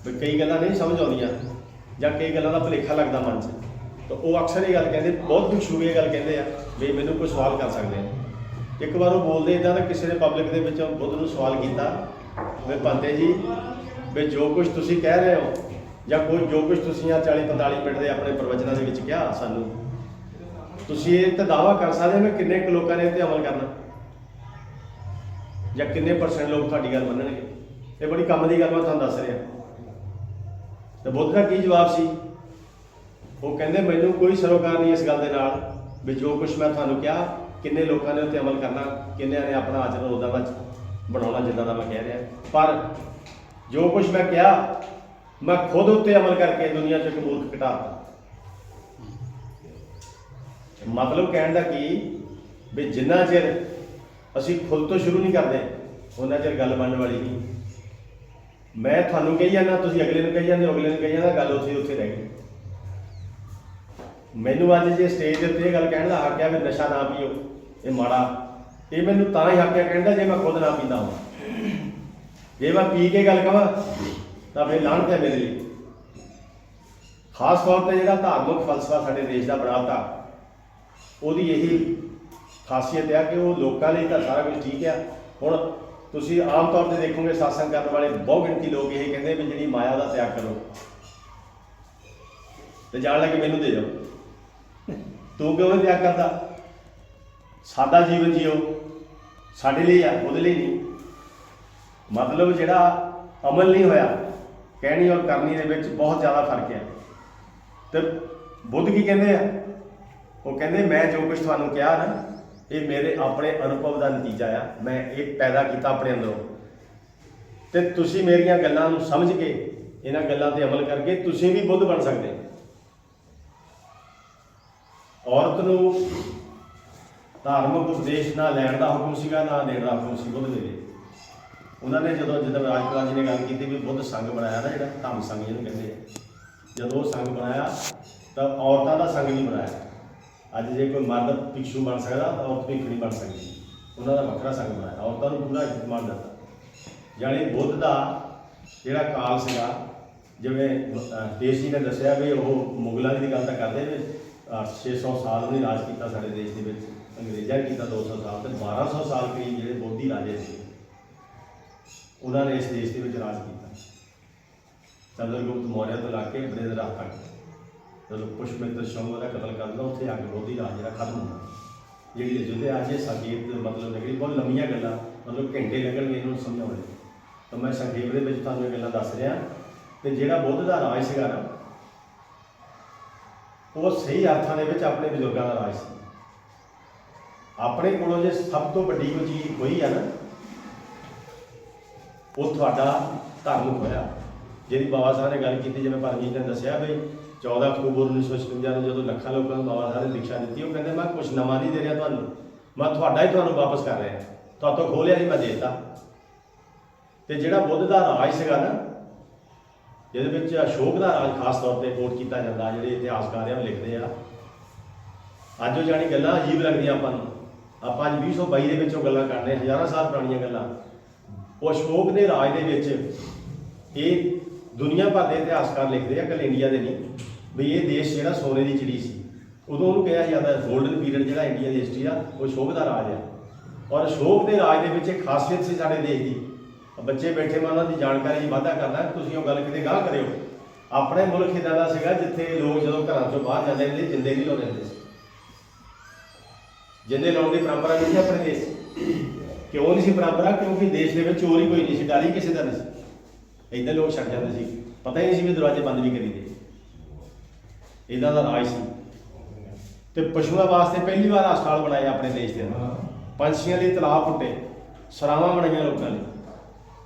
A: ਵੀ ਕਈ ਗੱਲਾਂ ਨਹੀਂ ਸਮਝ ਆਉਂਦੀਆਂ ਜਾਂ ਕਈ ਗੱਲਾਂ ਦਾ ਭੁਲੇਖਾ ਲੱਗਦਾ ਮਨ 'ਚ, ਤਾਂ ਉਹ ਅਕਸਰ ਇਹ ਗੱਲ ਕਹਿੰਦੇ, ਬਹੁਤ ਭਿਕਸ਼ੂ ਇਹ ਗੱਲ ਕਹਿੰਦੇ ਆ ਵੀ ਮੈਨੂੰ ਕੋਈ ਸਵਾਲ ਕਰ ਸਕਦੇ ਆ। ਇੱਕ ਵਾਰ ਉਹ ਬੋਲਦੇ ਇੱਦਾਂ ਤਾਂ ਕਿਸੇ ਨੇ ਪਬਲਿਕ ਦੇ ਵਿੱਚ ਬੁੱਧ ਨੂੰ ਸਵਾਲ ਕੀਤਾ ਵੀ ਪੰਤੇ ਜੀ ਵੀ ਜੋ ਕੁਝ ਤੁਸੀਂ ਕਹਿ ਰਹੇ ਹੋ ਜਾਂ ਜੋ ਕੁਝ ਤੁਸੀਂ ਆ 40-45 ਮਿੰਟ ਦੇ ਆਪਣੇ ਪ੍ਰਵਚਨਾਂ ਦੇ ਵਿੱਚ ਕਿਹਾ ਸਾਨੂੰ, ਤੁਸੀਂ ਇਹ ਤਾਂ ਦਾਅਵਾ ਕਰ ਸਕਦੇ ਹੋ ਕਿ ਕਿੰਨੇ ਕੁ ਲੋਕਾਂ ਨੇ ਇਹ 'ਤੇ ਅਮਲ ਕਰਨਾ ਜਾਂ ਕਿੰਨੇ % ਲੋਕ ਤੁਹਾਡੀ ਗੱਲ ਮੰਨਣਗੇ। ਇਹ ਬੜੀ ਕੰਮ ਦੀ ਗੱਲ ਮੈਂ ਤੁਹਾਨੂੰ ਦੱਸ ਰਿਹਾ। ਤੇ ਬੁੱਧ ਦਾ ਕੀ ਜਵਾਬ ਸੀ? ਉਹ ਕਹਿੰਦੇ ਮੈਨੂੰ ਕੋਈ ਸਰੋਕਾਰ ਨਹੀਂ ਇਸ ਗੱਲ ਦੇ ਨਾਲ ਵੀ ਜੋ ਕੁਛ ਮੈਂ ਤੁਹਾਨੂੰ ਕਿਹਾ ਕਿੰਨੇ ਲੋਕਾਂ ਨੇ ਉੱਤੇ ਅਮਲ ਕਰਨਾ, ਕਿੰਨਿਆਂ ਨੇ ਆਪਣਾ ਆਚਰਣ ਉੱਦਾਂ ਦਾ ਬਣਾਉਣਾ ਜਿੱਦਾਂ ਦਾ ਮੈਂ ਕਹਿ ਰਿਹਾ। ਪਰ ਜੋ ਕੁਛ ਮੈਂ ਕਿਹਾ ਮੈਂ ਖੁਦ ਉੱਤੇ ਅਮਲ ਕਰਕੇ ਦੁਨੀਆ 'ਚ ਇੱਕ ਮੂਰਖ ਘਟਾਤਾ। ਮਤਲਬ ਕਹਿਣ ਦਾ ਕੀ ਵੀ ਜਿੰਨਾ ਚਿਰ ਅਸੀਂ ਖੁਦ ਤੋਂ ਸ਼ੁਰੂ ਨਹੀਂ ਕਰਦੇ ਉਹਨਾਂ ਚਿਰ ਗੱਲ ਬਣਨ ਵਾਲੀ ਨਹੀਂ। ਮੈਂ ਤੁਹਾਨੂੰ ਕਹੀ ਜਾਂਦਾ, ਤੁਸੀਂ ਅਗਲੇ ਨੂੰ ਕਹੀ ਜਾਂਦੇ, ਅਗਲੇ ਨੂੰ ਕਹੀ ਜਾਂਦਾ, ਗੱਲ ਉੱਥੇ ਰਹਿ ਗਈ। ਮੈਨੂੰ ਅੱਜ ਜੇ ਸਟੇਜ ਦੇ ਉੱਤੇ ਇਹ ਗੱਲ ਕਹਿਣ ਦਾ ਹੱਕ ਆ ਵੀ ਨਸ਼ਾ ਨਾ ਪੀਓ, ਇਹ ਮਾੜਾ, ਇਹ ਮੈਨੂੰ ਤਾਂ ਹੀ ਹੱਕ ਆ ਕਹਿਣ ਦਾ ਜੇ ਮੈਂ ਖੁਦ ਨਾ ਪੀਂਦਾ ਹਾਂ। ਜੇ ਮੈਂ ਪੀ ਕੇ ਗੱਲ ਕਹਾਂ ਤਾਂ ਫਿਰ ਲਾਹਨਤ ਹੈ ਮੇਰੇ ਲਈ। ਖਾਸ ਤੌਰ 'ਤੇ ਜਿਹੜਾ ਧਾਰਮਿਕ ਫਲਸਫਾ ਸਾਡੇ ਦੇਸ਼ ਦਾ ਬਣਾਤਾ, ਉਹਦੀ ਇਹੀ ਖਾਸੀਅਤ ਆ ਕਿ ਉਹ ਲੋਕਾਂ ਲਈ ਤਾਂ ਸਾਰਾ ਕੁਝ ਠੀਕ ਆ। ਹੁਣ ਤੁਸੀਂ ਆਮ ਤੌਰ 'ਤੇ ਦੇਖੋਗੇ ਸਾਸਨ ਕਰਨ ਵਾਲੇ ਬਹੁਤ ਗਿਣਤੀ ਲੋਕ ਇਹ ਕਹਿੰਦੇ ਵੀ ਜਿਹੜੀ ਮਾਇਆ ਦਾ ਤਿਆਗ ਕਰੋ ਤੇ ਜਾਣ ਲੱਗੇ ਮੈਨੂੰ ਦੇ ਜਾਓ। ਤੂੰ ਕਿਉਂ ਨਹੀਂ ਤਿਆਗ ਕਰਦਾ? ਸਾਦਾ ਜੀਵਨ ਜੀਓ, ਸਾਡੇ ਲਈ ਆ, ਉਹਦੇ ਲਈ ਨਹੀਂ। ਮਤਲਬ ਜਿਹੜਾ ਅਮਲ ਨਹੀਂ ਹੋਇਆ, ਕਹਿਣੀ ਔਰ ਕਰਨੀ ਦੇ ਵਿੱਚ ਬਹੁਤ ਜ਼ਿਆਦਾ ਫਰਕ ਹੈ। ਤੇ ਬੁੱਧ ਕੀ ਕਹਿੰਦੇ ਆ? ਉਹ ਕਹਿੰਦੇ ਮੈਂ ਜੋ ਕੁਝ ਤੁਹਾਨੂੰ ਕਿਹਾ ਨਾ, ਇਹ ਮੇਰੇ ਆਪਣੇ ਅਨੁਭਵ ਦਾ ਨਤੀਜਾ ਆ, ਮੈਂ ਇਹ ਪੈਦਾ ਕੀਤਾ ਆਪਣੇ ਅੰਦਰੋਂ, ਤੇ ਤੁਸੀਂ ਮੇਰੀਆਂ ਗੱਲਾਂ ਨੂੰ ਸਮਝ ਕੇ ਇਹਨਾਂ ਗੱਲਾਂ 'ਤੇ ਅਮਲ ਕਰਕੇ ਤੁਸੀਂ ਵੀ ਬੁੱਧ ਬਣ ਸਕਦੇ। ਔਰਤ ਨੂੰ ਧਾਰਮਿਕ ਉਪਦੇਸ਼ ਨਾ ਲੈਣ ਦਾ ਹੁਕਮ ਸੀਗਾ, ਨਾ ਦੇਣ ਦਾ ਹੁਕਮ ਸੀ ਬੁੱਧ ਵੇਲੇ। ਉਹਨਾਂ ਨੇ ਜਦੋਂ ਰਾਜਕੁਮਾਰ ਜੀ ਨੇ ਗੱਲ ਕੀਤੀ ਵੀ ਬੁੱਧ ਸੰਘ ਬਣਾਇਆ ਨਾ, ਜਿਹੜਾ ਧੰਮ ਸੰਘ ਜਿਹਨੂੰ ਕਹਿੰਦੇ ਆ, ਜਦੋਂ ਉਹ ਸੰਘ ਬਣਾਇਆ ਤਾਂ ਔਰਤਾਂ ਦਾ ਸੰਘ ਨਹੀਂ ਬਣਾਇਆ। ਅੱਜ ਜੇ ਕੋਈ ਮਰਦ ਭਿਕਸ਼ੂ ਬਣ ਸਕਦਾ ਤਾਂ ਔਰਤ ਭਿਕਸ਼ੂ ਨਹੀਂ ਬਣ ਸਕਦੀ, ਉਹਨਾਂ ਦਾ ਵੱਖਰਾ ਸੰਘ ਬਣਾਇਆ, ਔਰਤਾਂ ਨੂੰ ਪੂਰਾ ਇੱਜ਼ਤ ਮਾਣ ਦਿੱਤਾ। ਯਾਨੀ ਬੁੱਧ ਦਾ ਜਿਹੜਾ ਕਾਲ ਸੀਗਾ, ਜਿਵੇਂ ਦੇਸ਼ ਜੀ ਨੇ ਦੱਸਿਆ ਵੀ ਉਹ ਮੁਗਲਾਂ ਦੀ ਗੱਲ ਤਾਂ ਕਰਦੇ ਵੀ 600 ਸਾਲ ਉਹਨੇ ਰਾਜ ਕੀਤਾ ਸਾਡੇ ਦੇਸ਼ ਦੇ ਵਿੱਚ, ਅੰਗਰੇਜ਼ਾਂ ਨੇ ਕੀਤਾ 200 ਸਾਲ, ਤੇ 1200 ਸਾਲ ਕਰੀਬ ਜਿਹੜੇ ਬੋਧੀ ਰਾਜੇ ਸੀ ਉਹਨਾਂ ਨੇ ਇਸ ਦੇਸ਼ ਦੇ ਵਿੱਚ ਰਾਜ ਕੀਤਾ। ਚੰਦਰਗੁਪਤ ਮੌਰਿਆ ਤੋਂ ਲਾ ਕੇ ਬ੍ਰਿਹਦਰਥ ਤੱਕ, ਜਦੋਂ ਪੁਸ਼ਪਿਤਰ ਸ਼ੁੰਗ ਦਾ ਕਤਲ ਕਰਦਾ, ਉੱਥੇ ਆ ਕੇ ਬੋਧੀ ਰਾਜ ਜਿਹੜਾ ਖਤਮ ਹੁੰਦਾ। ਜਿਹੜੀ ਅਯੁੱਧਿਆ ਅੱਜ ਇਹ ਸੰਖੇਪ ਮਤਲਬ ਨਿਕਲੀ, ਬਹੁਤ ਲੰਮੀਆਂ ਗੱਲਾਂ, ਮਤਲਬ ਘੰਟੇ ਲੱਗਣਗੇ ਇਹਨੂੰ ਸਮਝਾਉਣੇ। ਤਾਂ ਮੈਂ ਸੰਖੇਪ ਦੇ ਵਿੱਚ ਤੁਹਾਨੂੰ ਇਹ ਗੱਲਾਂ ਦੱਸ ਰਿਹਾ। ਤੇ ਜਿਹੜਾ ਬੁੱਧ ਦਾ ਰਾਜ ਸੀਗਾ ਨਾ, ਉਹ ਸਹੀ ਅਰਥਾਂ ਦੇ ਵਿੱਚ ਆਪਣੇ ਬਜ਼ੁਰਗਾਂ ਦਾ ਰਾਜ ਸੀ। ਆਪਣੇ ਕੋਲੋਂ ਜੇ ਸਭ ਤੋਂ ਵੱਡੀ ਕੋਈ ਚੀਜ਼ ਹੋਈ ਆ ਨਾ, ਉਹ ਤੁਹਾਡਾ ਧਰਮ ਹੋਇਆ। ਜਿਹਦੀ ਬਾਬਾ ਸਾਹਿਬ ਨੇ ਗੱਲ ਕੀਤੀ, ਜਿਵੇਂ ਪਰਮਜੀਤ ਨੇ ਦੱਸਿਆ ਬਈ 14 ਅਕਤੂਬਰ 1956 ਨੂੰ ਜਦੋਂ ਲੱਖਾਂ ਲੋਕਾਂ ਨੂੰ ਬਾਬਾ ਸਾਹਿਬ ਨੇ ਦੀਕਸ਼ਾ ਦਿੱਤੀ, ਉਹ ਕਹਿੰਦੇ ਮੈਂ ਕੁਛ ਨਵਾਂ ਨਹੀਂ ਦੇ ਰਿਹਾ ਤੁਹਾਨੂੰ, ਮੈਂ ਤੁਹਾਡਾ ਹੀ ਤੁਹਾਨੂੰ ਵਾਪਸ ਕਰ ਰਿਹਾ, ਤੁਹਾਤੋਂ ਖੋਹ ਲਿਆ ਸੀ ਮੈਂ ਦੇ ਦਿੱਤਾ। ਤੇ ਜਿਹੜਾ ਬੁੱਧ ਦਾ ਰਾਜ ਸੀਗਾ ਨਾ, ਜਿਹਦੇ ਵਿੱਚ ਅਸ਼ੋਕ ਦਾ ਰਾਜ ਖਾਸ ਤੌਰ ਤੇ ਕੋਟ ਕੀਤਾ ਜਾਂਦਾ, ਜਿਹੜੇ ਇਤਿਹਾਸਕਾਰ ਆ ਉਹ ਲਿਖਦੇ ਆ। ਅੱਜ ਉਹ ਜਾਣੀ ਗੱਲਾਂ ਅਜੀਬ ਲੱਗਦੀਆਂ ਆਪਾਂ ਨੂੰ, ਆਪਾਂ ਅੱਜ 2022 ਦੇ ਵਿੱਚ ਉਹ ਗੱਲਾਂ ਕਰਦੇ, ਹਜ਼ਾਰਾਂ ਸਾਲ ਪੁਰਾਣੀਆਂ ਗੱਲਾਂ। ਉਹ ਅਸ਼ੋਕ ਦੇ ਰਾਜ ਦੇ ਵਿੱਚ ਇਹ ਦੁਨੀਆ ਭਰ ਦੇ ਇਤਿਹਾਸਕਾਰ ਲਿਖਦੇ ਆ, ਇਕੱਲੇ ਇੰਡੀਆ ਦੇ ਨਹੀਂ, ਵੀ ਇਹ ਦੇਸ਼ ਜਿਹੜਾ ਸੋਨੇ ਦੀ ਚਿੜੀ ਸੀ। ਉਦੋਂ ਉਹਨੂੰ ਕਿਹਾ ਜਾਂਦਾ ਗੋਲਡਨ ਪੀਰੀਅਡ ਜਿਹੜਾ ਇੰਡੀਆ ਦੀ ਹਿਸਟਰੀ ਆ, ਉਹ ਅਸ਼ੋਕ ਦਾ ਰਾਜ ਆ। ਔਰ ਅਸ਼ੋਕ ਦੇ ਰਾਜ ਦੇ ਵਿੱਚ ਇੱਕ ਖਾਸੀਅਤ ਸੀ ਸਾਡੇ ਦੇਸ਼ ਦੀ। ਬੱਚੇ ਬੈਠੇ ਮੈਂ ਉਹਨਾਂ ਦੀ ਜਾਣਕਾਰੀ ਜੀ ਵਾਧਾ ਕਰਦਾ, ਤੁਸੀਂ ਉਹ ਗੱਲ ਕਿਤੇ ਗਾਹ ਕਰਿਓ। ਆਪਣੇ ਮੁਲਕ ਇੱਦਾਂ ਦਾ ਸੀਗਾ ਜਿੱਥੇ ਲੋਕ ਜਦੋਂ ਘਰਾਂ ਚੋਂ ਬਾਹਰ ਜਾਂਦੇ ਹੁੰਦੇ ਜਿੰਦੇ ਨਹੀਂ ਲਾਉਂਦੇ ਹੁੰਦੇ ਸੀ। ਜਿੰਦੇ ਲਾਉਣ ਦੀ ਪਰੰਪਰਾ ਨਹੀਂ ਸੀ ਆਪਣੇ ਦੇਸ਼। ਕਿਉਂ ਨਹੀਂ ਸੀ ਪਰੰਪਰਾ? ਕਿਉਂਕਿ ਦੇਸ਼ ਦੇ ਵਿੱਚ ਚੋਰ ਹੀ ਕੋਈ ਨਹੀਂ ਸੀ, ਡਰ ਹੀ ਕਿਸੇ ਦਾ ਨਹੀਂ ਸੀ। ਇੱਦਾਂ ਲੋਕ ਛੱਡ ਜਾਂਦੇ ਸੀ, ਪਤਾ ਹੀ ਨਹੀਂ ਸੀ ਵੀ ਦਰਵਾਜ਼ੇ ਬੰਦ ਵੀ ਕਰੀਦੇ। ਇੱਦਾਂ ਦਾ ਰਾਜ ਸੀ। ਤੇ ਪਸ਼ੂਆਂ ਵਾਸਤੇ ਪਹਿਲੀ ਵਾਰ ਹਸਪਤਾਲ ਬਣਾਏ ਆਪਣੇ ਦੇਸ਼ ਦੇ ਅੰਦਰ, ਪੰਛੀਆਂ ਲਈ ਤਲਾਬ ਪੁੱਟੇ, ਸਰਾਵਾਂ ਬਣਾਈਆਂ ਲੋਕਾਂ ਲਈ।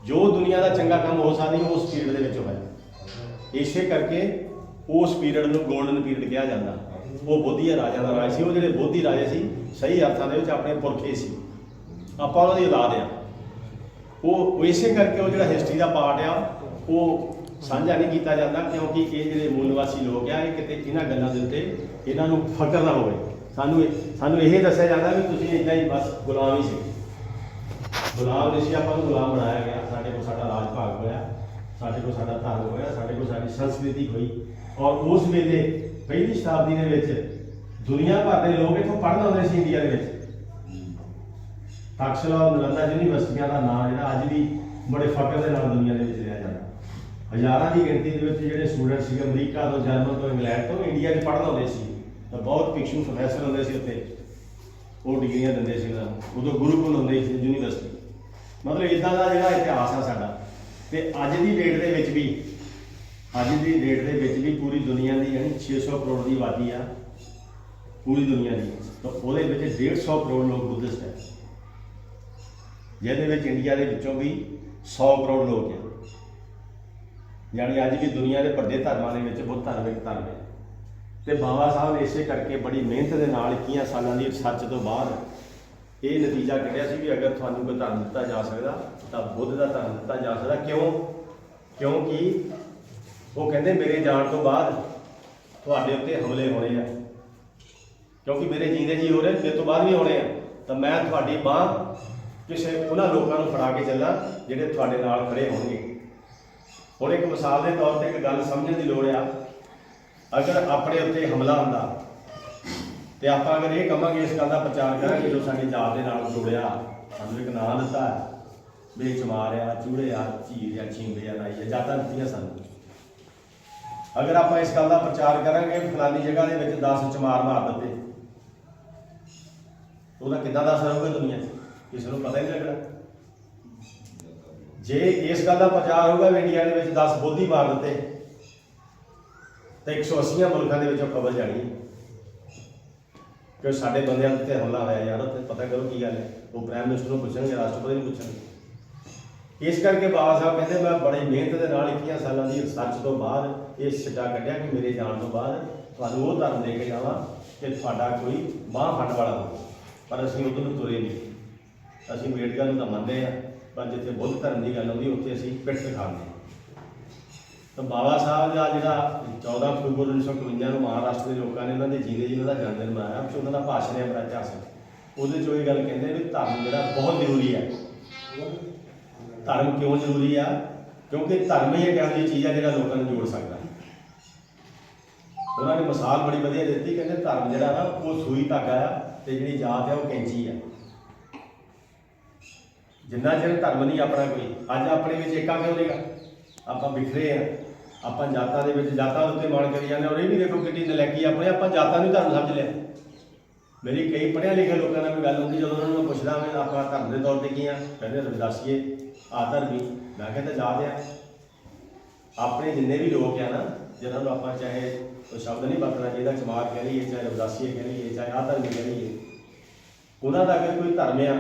A: ਜੋ ਦੁਨੀਆ ਦਾ ਚੰਗਾ ਕੰਮ ਹੋ ਸਕਦਾ ਉਸ ਪੀਰੀਅਡ ਦੇ ਵਿੱਚ ਹੋਇਆ। ਇਸੇ ਕਰਕੇ ਉਸ ਪੀਰੀਅਡ ਨੂੰ ਗੋਲਡਨ ਪੀਰੀਅਡ ਕਿਹਾ ਜਾਂਦਾ। ਉਹ ਬੋਧੀ ਰਾਜਾ ਦਾ ਰਾਜ ਸੀ। ਉਹ ਜਿਹੜੇ ਬੋਧੀ ਰਾਜੇ ਸੀ ਸਹੀ ਅਰਥਾਂ ਦੇ ਵਿੱਚ ਆਪਣੇ ਪੁਰਖੇ ਸੀ, ਆਪਾਂ ਉਹਨਾਂ ਦੀ ਔਲਾਦ ਆ। ਉਹ ਇਸੇ ਕਰਕੇ ਉਹ ਜਿਹੜਾ ਹਿਸਟਰੀ ਦਾ ਪਾਰਟ ਆ ਉਹ ਸਾਂਝਾ ਨਹੀਂ ਕੀਤਾ ਜਾਂਦਾ, ਕਿਉਂਕਿ ਇਹ ਜਿਹੜੇ ਮੂਲ ਨਿਵਾਸੀ ਲੋਕ ਆ, ਇਹ ਕਿਤੇ ਇਹਨਾਂ ਗੱਲਾਂ ਦੇ ਉੱਤੇ ਇਹਨਾਂ ਨੂੰ ਫਕਰ ਨਾ ਹੋਵੇ। ਸਾਨੂੰ ਇਹ ਦੱਸਿਆ ਜਾਂਦਾ ਵੀ ਤੁਸੀਂ ਇੱਦਾਂ ਹੀ ਬਸ ਗੁਲਾਮ ਹੀ ਸੀ, ਗੁਲਾਮ ਨਹੀਂ ਸੀ। ਆਪਾਂ ਨੂੰ ਗੁਲਾਮ ਬਣਾਇਆ ਗਿਆ। ਸਾਡੇ ਕੋਲ ਸਾਡਾ ਰਾਜ ਭਾਗ ਹੋਇਆ, ਸਾਡੇ ਕੋਲ ਸਾਡਾ ਧਰਮ ਹੋਇਆ, ਸਾਡੇ ਕੋਲ ਸਾਡੀ ਸੰਸਕ੍ਰਿਤੀ ਹੋਈ। ਔਰ ਉਸ ਵੇਲੇ ਪਹਿਲੀ ਸ਼ਤਾਬਦੀ ਦੇ ਵਿੱਚ ਦੁਨੀਆ ਭਰ ਦੇ ਲੋਕ ਇੱਥੋਂ ਪੜ੍ਹਨ ਆਉਂਦੇ ਸੀ ਇੰਡੀਆ ਦੇ ਵਿੱਚ। ਤਕਸ਼ਲਾ ਔਰ ਨਾਲੰਦਾ ਯੂਨੀਵਰਸਿਟੀਆਂ ਦਾ ਨਾਮ ਜਿਹੜਾ ਅੱਜ ਵੀ ਬੜੇ ਫਕਰ ਦੇ ਨਾਲ ਦੁਨੀਆ ਦੇ ਵਿੱਚ ਲਿਆ ਜਾਂਦਾ। ਹਜ਼ਾਰਾਂ ਦੀ ਗਿਣਤੀ ਦੇ ਵਿੱਚ ਜਿਹੜੇ ਸਟੂਡੈਂਟ ਸੀਗੇ ਅਮਰੀਕਾ ਤੋਂ, ਜਰਮਨ ਤੋਂ, ਇੰਗਲੈਂਡ ਤੋਂ ਇੰਡੀਆ 'ਚ ਪੜ੍ਹਨ ਆਉਂਦੇ ਸੀ। ਤਾਂ ਬਹੁਤ ਭਿਕਸ਼ੂ ਪ੍ਰੋਫੈਸਰ ਹੁੰਦੇ ਸੀ ਉੱਥੇ, ਉਹ ਡਿਗਰੀਆਂ ਦਿੰਦੇ ਸੀ ਉਹਨਾਂ ਨੂੰ। ਉਦੋਂ ਗੁਰੂਕੁਲ ਹੁੰਦੇ ਸੀ ਯੂਨੀਵਰਸਿਟੀ। ਮਤਲਬ ਇੱਦਾਂ ਦਾ ਜਿਹੜਾ ਇਤਿਹਾਸ ਆ ਸਾਡਾ। ਤੇ ਅੱਜ ਦੀ ਡੇਟ ਦੇ ਵਿੱਚ ਵੀ ਪੂਰੀ ਦੁਨੀਆ ਦੀ ਯਾਨੀ 600 ਕਰੋੜ ਦੀ ਆਬਾਦੀ ਆ ਪੂਰੀ ਦੁਨੀਆ ਦੀ। ਤਾਂ ਉਹਦੇ ਵਿੱਚ 150 ਕਰੋੜ ਲੋਕ ਬੁੱਧਿਸਟ ਹੈ, ਜਿਹਦੇ ਵਿੱਚ ਇੰਡੀਆ ਦੇ ਵਿੱਚੋਂ ਵੀ 100 ਕਰੋੜ ਲੋਕ ਆ। ਯਾਨੀ ਅੱਜ ਵੀ ਦੁਨੀਆ ਦੇ ਵੱਡੇ ਧਰਮਾਂ ਦੇ ਵਿੱਚ ਬਹੁਤ ਧਾਰਮਿਕ ਧਰਮ ਹੈ। ਤੇ ਬਾਬਾ ਸਾਹਿਬ ਨੇ ਇਸੇ ਕਰਕੇ ਬੜੀ ਮਿਹਨਤ ਦੇ ਨਾਲ 21 ਸਾਲਾਂ ਦੀ ਰਿਸਰਚ ਤੋਂ ਬਾਅਦ ਇਹ ਨਤੀਜਾ ਕੱਢਿਆ ਸੀ ਵੀ ਅਗਰ ਤੁਹਾਨੂੰ ਕੋਈ ਧਰਮ ਦਿੱਤਾ ਜਾ ਸਕਦਾ ਤਾਂ ਬੁੱਧ ਦਾ ਧਰਮ ਦਿੱਤਾ ਜਾ ਸਕਦਾ। ਕਿਉਂਕਿ ਉਹ ਕਹਿੰਦੇ ਮੇਰੇ ਜਾਣ ਤੋਂ ਬਾਅਦ ਤੁਹਾਡੇ ਉੱਤੇ ਹਮਲੇ ਹੋਣੇ ਆ, ਕਿਉਂਕਿ ਮੇਰੇ ਜੀਂਦੇ ਜੀ ਹੋ ਰਹੇ, ਮੇਰੇ ਤੋਂ ਬਾਅਦ ਵੀ ਹੋਣੇ ਆ। ਤਾਂ ਮੈਂ ਤੁਹਾਡੀ ਬਾਂਹ ਕਿਸੇ ਉਹਨਾਂ ਲੋਕਾਂ ਨੂੰ ਫੜਾ ਕੇ ਚੱਲਾਂ ਜਿਹੜੇ ਤੁਹਾਡੇ ਨਾਲ ਖੜੇ ਹੋਣਗੇ। ਹੁਣ ਇੱਕ ਮਿਸਾਲ ਦੇ ਤੌਰ ਤੇ ਇੱਕ ਗੱਲ ਸਮਝਣ ਦੀ ਲੋੜ ਆ। ਅਗਰ ਆਪਣੇ ਉੱਤੇ ਹਮਲਾ ਹੁੰਦਾ ਤੇ ਆਪਾਂ ਅਗਰ ਇਹ ਕਹਾਂਗੇ, ਇਸ ਗੱਲ ਦਾ ਪ੍ਰਚਾਰ ਕਰਾਂਗੇ ਜੋ ਸਾਡੀ ਜਾਤ ਦੇ ਨਾਲ ਜੁੜਿਆ, ਸਾਨੂੰ ਇੱਕ ਨਾਂ ਦਿੱਤਾ ਵੀ ਚਮਾਰਿਆ, ਚੂੜਿਆ, ਝੀਰਿਆ, ਛਿੰਗਿਆ, ਨਾਈਆ, ਜਾਤਾਂ ਦਿੱਤੀਆਂ ਸਾਨੂੰ। ਅਗਰ ਆਪਾਂ ਇਸ ਗੱਲ ਦਾ ਪ੍ਰਚਾਰ ਕਰਾਂਗੇ ਫਲਾਨੀ ਜਗ੍ਹਾ ਦੇ ਵਿੱਚ 10 ਚਮਾਰ ਮਾਰ ਦਿੱਤੇ, ਉਹਦਾ ਕਿੱਦਾਂ ਦਾ ਅਸਰ ਹੋਊਗਾ ਦੁਨੀਆ 'ਚ? ਕਿਸੇ ਨੂੰ ਪਤਾ ਹੀ ਨਹੀਂ ਲੱਗਣਾ। ਜੇ ਇਸ ਗੱਲ ਦਾ ਪ੍ਰਚਾਰ ਹੋਊਗਾ ਵੀ ਇੰਡੀਆ ਦੇ ਵਿੱਚ 10 ਬੋਧੀ ਮਾਰ ਦਿੱਤੇ ਤਾਂ 180 ਮੁਲਕਾਂ ਦੇ ਵਿੱਚੋਂ ਖਬਰ ਜਾਣੀ ਕਿ ਸਾਡੇ ਬੰਦਿਆਂ ਉੱਤੇ ਹਮਲਾ ਹੋਇਆ। ਯਾਰ ਉੱਥੇ ਪਤਾ ਕਰੋ ਕੀ ਗੱਲ ਹੈ। ਉਹ ਪ੍ਰਾਈਮ ਮਿਨਿਸਟਰ ਨੂੰ ਪੁੱਛਣਗੇ, ਰਾਸ਼ਟਰਪਤੀ ਨੂੰ ਪੁੱਛਣਗੇ। ਇਸ ਕਰਕੇ ਬਾਬਾ ਸਾਹਿਬ ਕਹਿੰਦੇ ਮੈਂ ਬੜੀ ਮਿਹਨਤ ਦੇ ਨਾਲ 21 ਸਾਲਾਂ ਦੀ ਰਿਸਰਚ ਤੋਂ ਬਾਅਦ ਇਹ ਸਿੱਟਾ ਕੱਢਿਆ ਕਿ ਮੇਰੇ ਜਾਣ ਤੋਂ ਬਾਅਦ ਤੁਹਾਨੂੰ ਉਹ ਧਰਮ ਦੇ ਕੇ ਜਾਵਾਂ ਕਿ ਤੁਹਾਡਾ ਕੋਈ ਬਾਂਹ ਫੜ ਵਾਲਾ ਹੋਵੇ। ਪਰ ਅਸੀਂ ਉਦੋਂ ਨੂੰ ਤੁਰੇ ਨਹੀਂ। ਅਸੀਂ ਅੰਬੇਡਕਰ ਨੂੰ ਤਾਂ ਮੰਨਦੇ ਹਾਂ, ਪਰ ਜਿੱਥੇ ਬੁੱਧ ਧਰਮ ਦੀ ਗੱਲ ਆਉਂਦੀ ਉੱਥੇ ਅਸੀਂ ਪਿੱਠ ਦਿਖਾਉਂਦੇ ਹਾਂ। ਤਾਂ ਬਾਬਾ ਸਾਹਿਬ ਦਾ ਜਿਹੜਾ 14 ਅਕਤੂਬਰ 1951 ਨੂੰ ਮਹਾਰਾਸ਼ਟਰ ਦੇ ਲੋਕਾਂ ਨੇ ਉਹਨਾਂ ਦੇ ਜੀਂਦੇ ਜੀ ਉਹਨਾਂ ਦਾ ਜਨਮ ਦਿਨ ਮਨਾਇਆ। ਪਿੱਛੇ ਉਹਨਾਂ ਦਾ ਭਾਸ਼ਣ ਹੈ ਬੜਾ ਇਤਿਹਾਸਕ। ਉਹਦੇ 'ਚੋਂ ਇਹ ਗੱਲ ਕਹਿੰਦੇ ਵੀ ਧਰਮ ਜਿਹੜਾ ਬਹੁਤ ਜ਼ਰੂਰੀ ਹੈ। ਧਰਮ ਕਿਉਂ ਜ਼ਰੂਰੀ ਆ? ਕਿਉਂਕਿ ਧਰਮ ਹੀ ਇੱਕ ਇਹੋ ਜਿਹੀ ਚੀਜ਼ ਆ ਜਿਹੜਾ ਲੋਕਾਂ ਨੂੰ ਜੋੜ ਸਕਦਾ। ਉਹਨਾਂ ਨੇ ਮਿਸਾਲ ਬੜੀ ਵਧੀਆ ਦਿੱਤੀ, ਕਹਿੰਦੇ ਧਰਮ ਜਿਹੜਾ ਨਾ ਉਹ ਸੂਈ ਧਾਗਾ ਆ ਤੇ ਜਿਹੜੀ ਜਾਤ ਆ ਉਹ ਕੈਂਚੀ ਆ। ਜਿੰਨਾ ਚਿਰ ਧਰਮ ਨਹੀਂ ਆਪਣਾ ਕੋਈ, ਅੱਜ ਆਪਣੇ ਵਿੱਚ ਏਕਾ ਕਿਉਂ ਨਹੀਂਗਾ? ਆਪਾਂ ਵਿਖਰੇ ਆ, ਆਪਾਂ ਜਾਤਾਂ ਦੇ ਵਿੱਚ ਜਾਤਾਂ ਉੱਤੇ ਮਾਣ ਕਰੀ ਜਾਂਦੇ। ਔਰ ਇਹ ਵੀ ਦੇਖੋ ਕਿੰਨੀ ਨਲਾਇਕੀ ਆਪਣੇ, ਆਪਾਂ ਜਾਤਾਂ ਨੂੰ ਧਰਮ ਸਮਝ ਲਿਆ। मेरी कई पढ़िया लिखे लोगों नाल भी गल होंदी, जो उन्होंने मैं पुछदा मैं आप धर्म के तौर पर की हाँ, कहते रविदासीए आ धर्मी। मैं कहता जात आ अपने जिन्ने भी लोग हैं ना, जिन्होंने आप चाहे तो शब्द नहीं बरतना चाहिए, चमार कह लीए, चाहे रविदासीए कह लीए, चाहे आ धर्मी कह लीए, उन्हों का अगर कोई धर्म आ